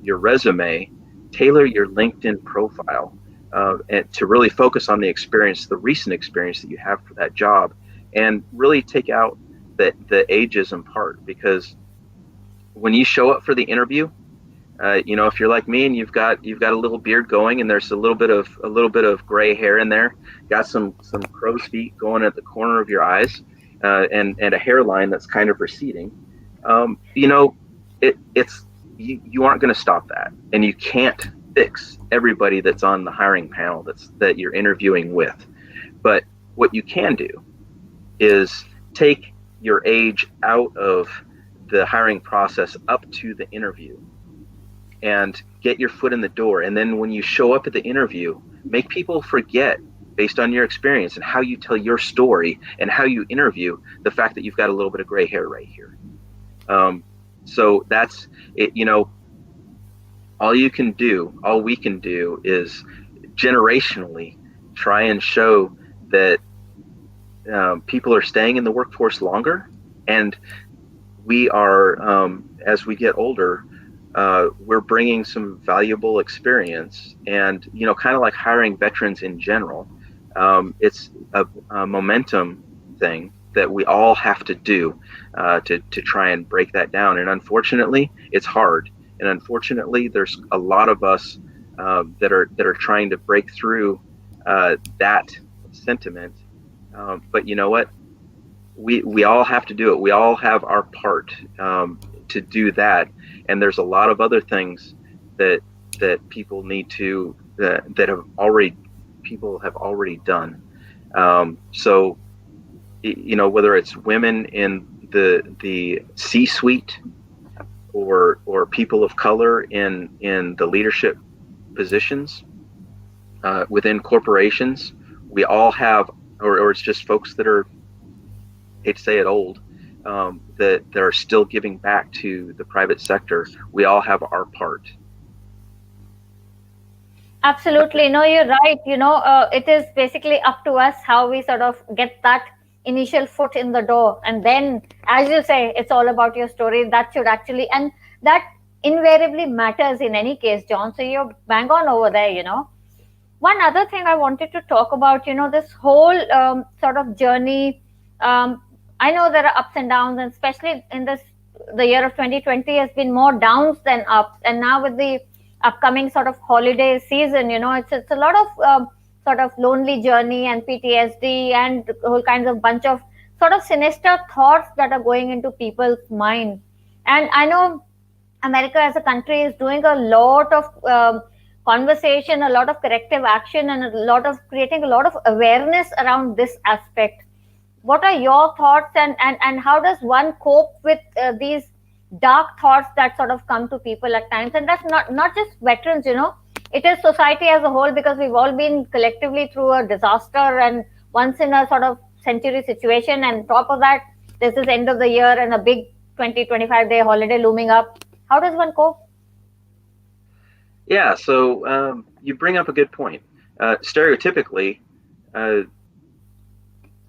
resume, tailor your LinkedIn profile, and to really focus on the recent experience that you have for that job, and really take out the ageism part. Because when you show up for the interview, if you're like me and you've got a little beard going and there's a little bit of gray hair in there, got some crow's feet going at the corner of your eyes, and a hairline that's kind of receding, you aren't going to stop that, and you can't fix everybody that's on the hiring panel that you're interviewing with. But what you can do is take your age out of the hiring process up to the interview and get your foot in the door. And then when you show up at the interview, make people forget, based on your experience and how you tell your story and how you interview, the fact that you've got a little bit of gray hair right here. So that's it. All we can do is generationally try and show that people are staying in the workforce longer, and we are, as we get older, we're bringing some valuable experience. And kind of like hiring veterans in general, it's a momentum thing that we all have to do to try and break that down. And unfortunately, it's hard. And unfortunately, there's a lot of us that are trying to break through that sentiment. But you know what? We all have to do it. We all have our part to do that. And there's a lot of other things that people need to people have already done. So whether it's women in the C-suite or people of color in the leadership positions within corporations, we all have, or it's just folks that are, hate to say it, old, that are still giving back to the private sector. We all have our part. Absolutely. No, you're right. It is basically up to us how we sort of get that initial foot in the door. And then, as you say, it's all about your story. That should actually, and that invariably matters in any case, John. So you're bang on over there. One other thing I wanted to talk about, this whole sort of journey. I know there are ups and downs, and especially in the year of 2020 has been more downs than ups. And now with the upcoming sort of holiday season, it's a lot of sort of lonely journey and PTSD and whole kinds of bunch of sort of sinister thoughts that are going into people's mind. And I know America as a country is doing a lot of conversation, a lot of corrective action, and creating a lot of awareness around this aspect. What are your thoughts, and how does one cope with these dark thoughts that sort of come to people at times? And that's not just veterans, it is society as a whole, because we've all been collectively through a disaster and once in a sort of century situation, and on top of that there's this end of the year and a big 20-25 day holiday looming up. How does one cope? Yeah, so you bring up a good point. Stereotypically,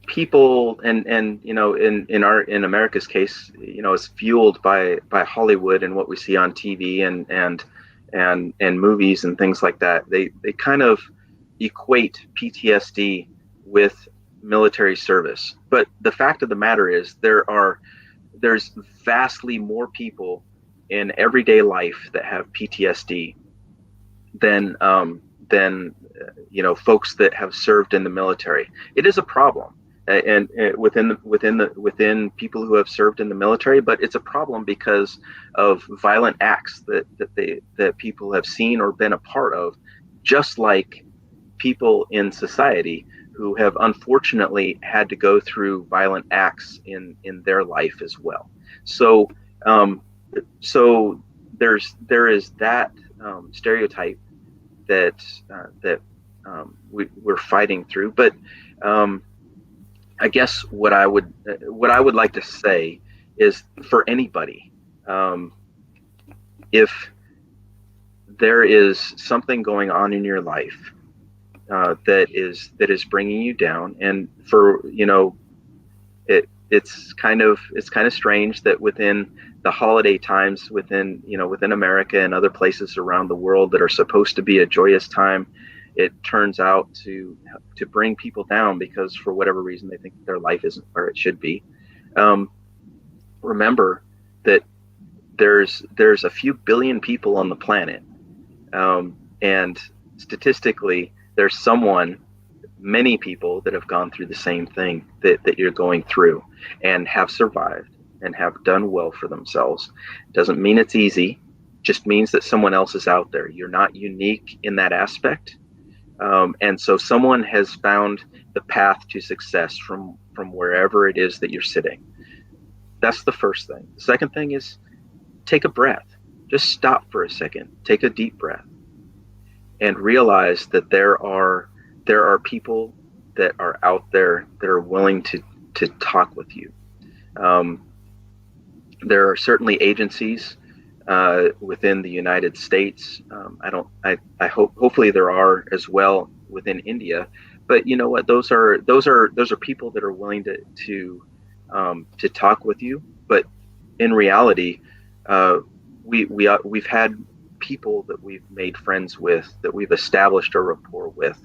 people and in America's case, it's fueled by Hollywood and what we see on TV and movies and things like that. They kind of equate PTSD with military service. But the fact of the matter is there's vastly more people in everyday life that have PTSD than folks that have served in the military. It is a problem. and within people who have served in the military. But it's a problem because of violent acts that people have seen or been a part of, just like people in society who have unfortunately had to go through violent acts in their life as well. So um, so there is that stereotype that we're fighting through. But um, I guess what I would like to say is, for anybody, um, if there is something going on in your life that is bringing you down, and for it's kind of strange that within the holiday times, within America and other places around the world that are supposed to be a joyous time, it turns out to bring people down because for whatever reason they think their life isn't where it should be. Um, Remember that there's a few billion people on the planet, and statistically, there's many people that have gone through the same thing that you're going through and have survived and have done well for themselves. Doesn't mean it's easy, just means that someone else is out there. You're not unique in that aspect. And so someone has found the path to success from wherever it is that you're sitting. That's the first thing. The second thing is, take a breath. Just stop for a second. Take a deep breath and realize that there are people that are out there that are willing to talk with you. Um, there are certainly agencies within the United States. I hope hopefully there are as well within India. But you know what? Those are people that are willing to talk with you. But in reality, uh, we've had people that we've made friends with, that we've established a rapport with.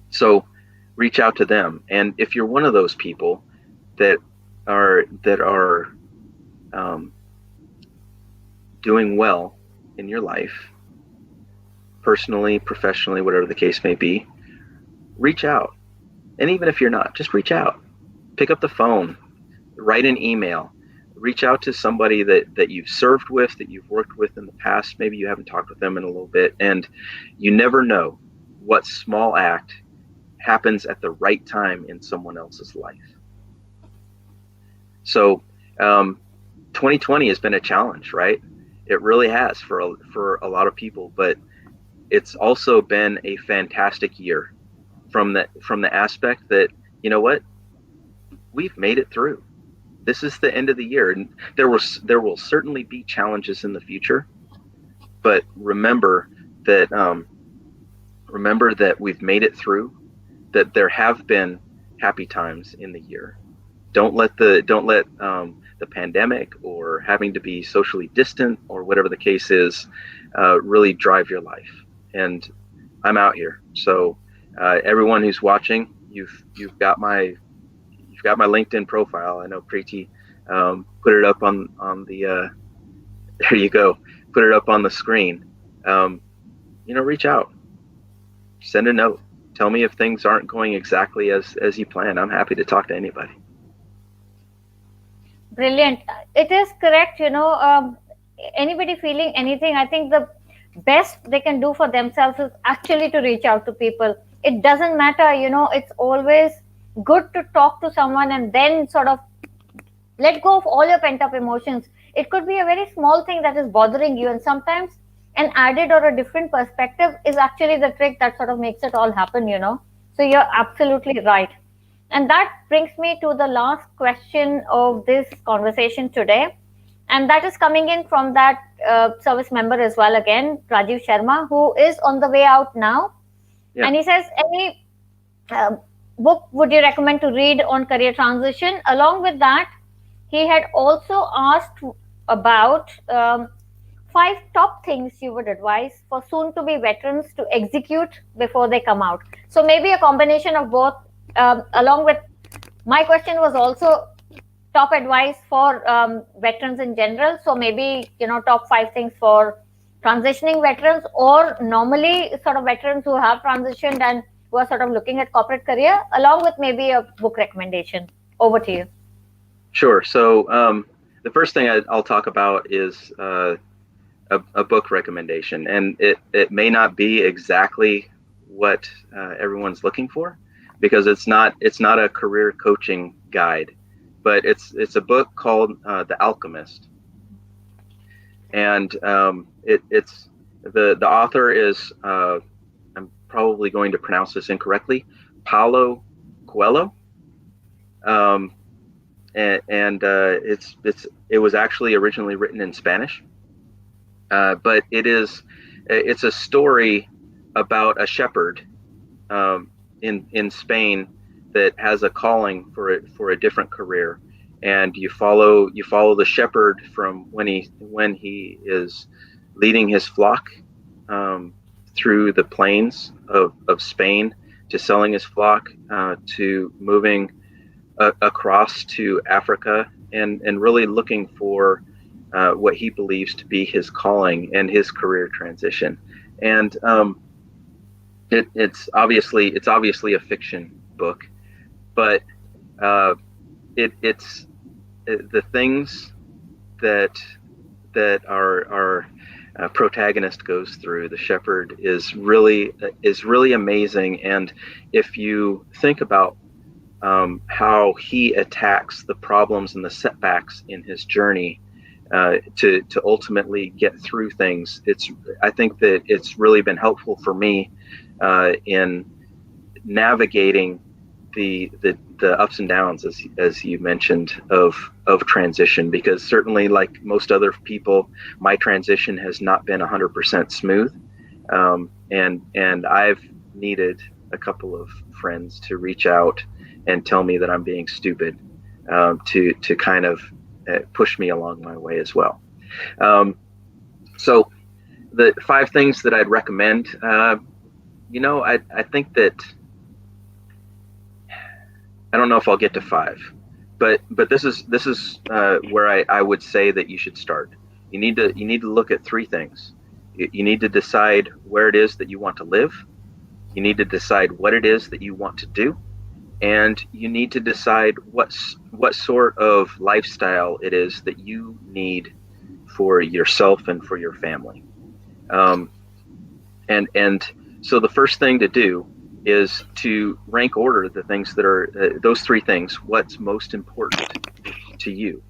So reach out to them. And if you're one of those people that are um, doing well in your life, personally, professionally, whatever the case may be, reach out. And even if you're not, just reach out. Pick up the phone, write an email, reach out to somebody that you've served with, that you've worked with in the past. Maybe you haven't talked with them in a little bit. And you never know what small act happens at the right time in someone else's life. So 2020 has been a challenge, right? It really has for a lot of people, but it's also been a fantastic year from the aspect that, you know what, we've made it through. This is the end of the year, and there will certainly be challenges in the future, but remember that we've made it through, that there have been happy times in the year. Don't let the pandemic or having to be socially distant or whatever the case is really drive your life. And I'm out here, so everyone who's watching, you've got my LinkedIn profile. I know Preeti put it up on the there you go, put it up on the screen. Reach out, send a note, tell me if things aren't going exactly as you plan. I'm happy to talk to anybody. Brilliant. It is correct. Anybody feeling anything, I think the best they can do for themselves is actually to reach out to people. It doesn't matter, it's always good to talk to someone and then sort of let go of all your pent up emotions. It could be a very small thing that is bothering you, and sometimes an added or a different perspective is actually the trick that sort of makes it all happen. So you're absolutely right. And that brings me to the last question of this conversation today. And that is coming in from that service member as well, again, Rajiv Sharma, who is on the way out now. Yeah. And he says, any uh, book would you recommend to read on career transition? Along with that, he had also asked about 5 top things you would advise for soon to be veterans to execute before they come out. So maybe a combination of both, along with my question was also top advice for veterans in general. So maybe, top 5 things for transitioning veterans, or normally sort of veterans who have transitioned and who are sort of looking at corporate career, along with maybe a book recommendation. Over to you. Sure. So the first thing I'll talk about is a book recommendation, and it may not be exactly what everyone's looking for, because it's not a career coaching guide, but it's a book called The Alchemist, and it's the author is I'm probably going to pronounce this incorrectly, Paulo Coelho, um, and it was actually originally written in Spanish, but it's a story about a shepherd in Spain that has a calling for a different career, and you follow the shepherd from when he is leading his flock through the plains of Spain, to selling his flock, to moving across to Africa, and really looking for what he believes to be his calling and his career transition. And it's obviously a fiction book, but it's the things that our protagonist goes through, the shepherd, is really amazing. And if you think about how he attacks the problems and the setbacks in his journey, to ultimately get through things, I think that it's really been helpful for me in navigating the ups and downs, as you mentioned, of transition, because certainly, like most other people, my transition has not been 100% smooth, and I've needed a couple of friends to reach out and tell me that I'm being stupid, to kind of push me along my way as well. So the 5 things that I'd recommend, I think that, I don't know if I'll get to 5, but this is where I would say that you should start. You need to look at 3 things. You need to decide where it is that you want to live. You need to decide what it is that you want to do, and you need to decide what sort of lifestyle it is that you need for yourself and for your family. And so the first thing to do is to rank order the things that are those 3 things. What's most important to you?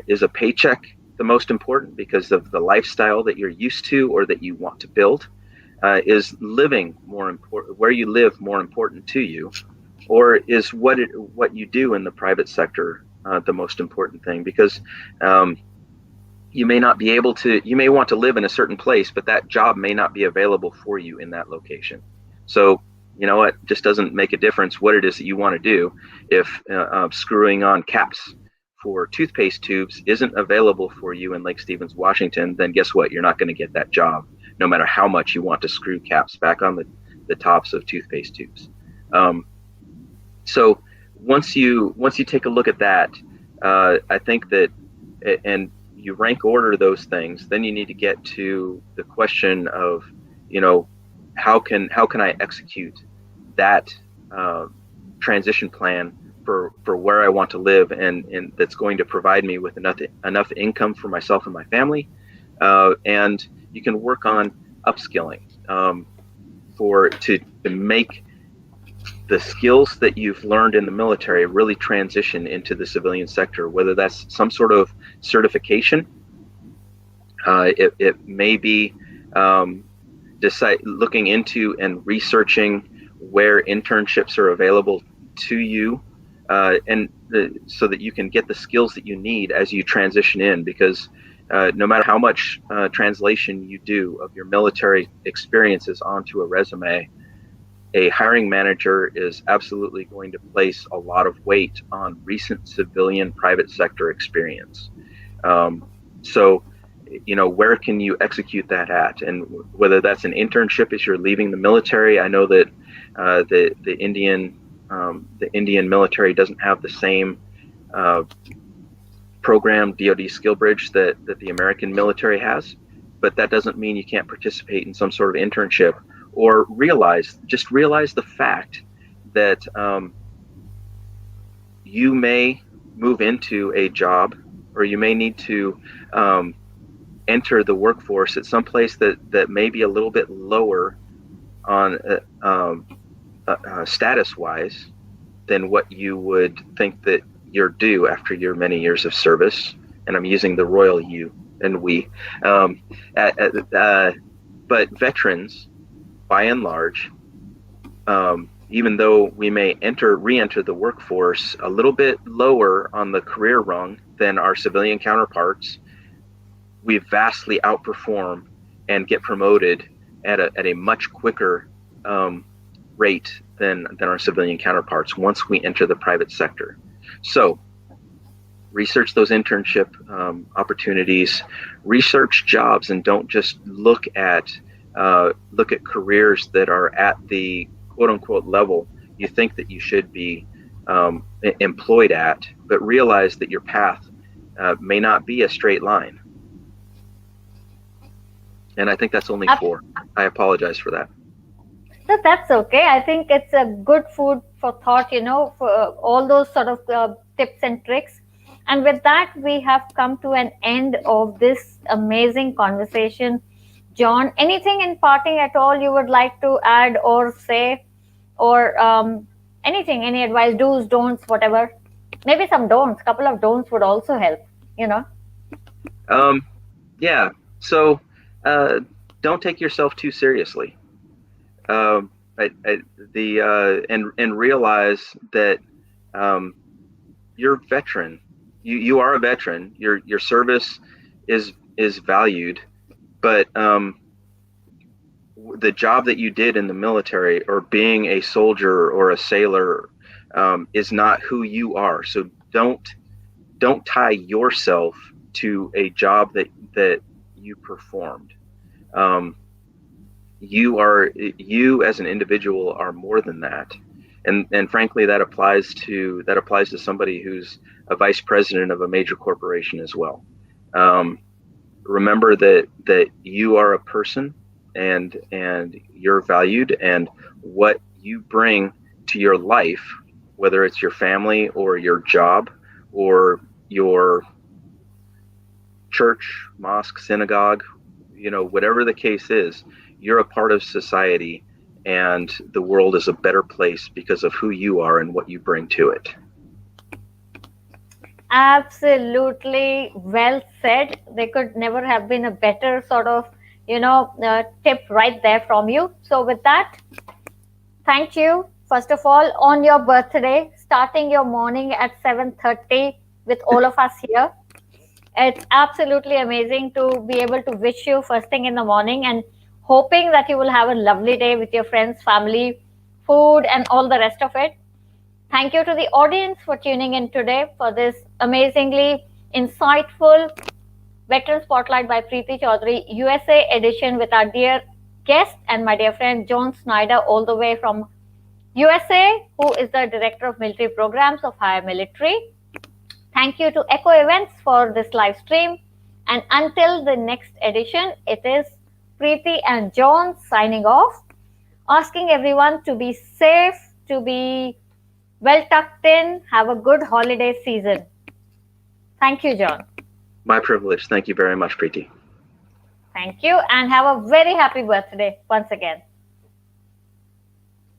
Is a paycheck the most important because of the lifestyle that you're used to or that you want to build? Is living more important, where you live, more important to you? Or is what you do in the private sector the most important thing? Because you may not be able to, you may want to live in a certain place, but that job may not be available for you in that location. So, you know what, just doesn't make a difference what it is that you want to do. If screwing on caps for toothpaste tubes isn't available for you in Lake Stevens, Washington, then guess what? You're not going to get that job, no matter how much you want to screw caps back on the tops of toothpaste tubes. So once you take a look at that, I think that, and you rank order those things, then you need to get to the question of, how can I execute that transition plan for where I want to live, and that's going to provide me with enough income for myself and my family, and you can work on upskilling to make the skills that you've learned in the military really transition into the civilian sector, whether that's some sort of certification. It may be looking into and researching where internships are available to you, so that you can get the skills that you need as you transition in, because no matter how much translation you do of your military experiences onto a resume, a hiring manager is absolutely going to place a lot of weight on recent civilian private sector experience. So, where can you execute that at? And whether that's an internship as you're leaving the military. I know that the Indian military doesn't have the same program, DoD Skill Bridge, that the American military has, but that doesn't mean you can't participate in some sort of internship, or realize the fact that you may move into a job, or you may need to um, enter the workforce at some place that may be a little bit lower on status wise than what you would think that you're due after your many years of service. And I'm using the royal you and we. Um, but veterans, by and large, even though we may re-enter the workforce a little bit lower on the career rung than our civilian counterparts, we vastly outperform and get promoted at a much quicker rate than our civilian counterparts once we enter the private sector. So research those internship opportunities, research jobs, and don't just look at careers that are at the quote unquote level you think that you should be employed at, but realize that your path may not be a straight line. And I think that's only four. I apologize for that. So that's okay. I think it's a good food for thought, for all those sort of tips and tricks. And with that, we have come to an end of this amazing conversation. John, anything in parting at all you would like to add or say, or anything, any advice, do's, don'ts, whatever? Maybe some don'ts, couple of don'ts would also help, Yeah. So don't take yourself too seriously. And realize that you're a veteran. You are a veteran. Your service is valued, but the job that you did in the military, or being a soldier or a sailor, is not who you are. So don't tie yourself to a job that you performed. You as an individual are more than that, and frankly that applies to somebody who's a vice president of a major corporation as well. Remember that you are a person, and you're valued, and what you bring to your life, whether it's your family or your job or your church, mosque, synagogue, whatever the case is, you're a part of society, and the world is a better place because of who you are and what you bring to it. Absolutely well said. There could never have been a better sort of, tip right there from you. So with that, thank you. First of all, on your birthday, starting your morning at 7:30 with all of us here. It's absolutely amazing to be able to wish you first thing in the morning, and hoping that you will have a lovely day with your friends, family, food, and all the rest of it. Thank you to the audience for tuning in today for this amazingly insightful Veteran Spotlight by Preeti Chaudhary USA edition with our dear guest and my dear friend John Snyder, all the way from USA, who is the Director of Military Programs of Higher Military. Thank you to Echo Events for this live stream. And until the next edition, it is Preeti and John signing off, asking everyone to be safe, to be well tucked in, have a good holiday season. Thank you, John. My privilege. Thank you very much, Preeti. Thank you, and have a very happy birthday once again.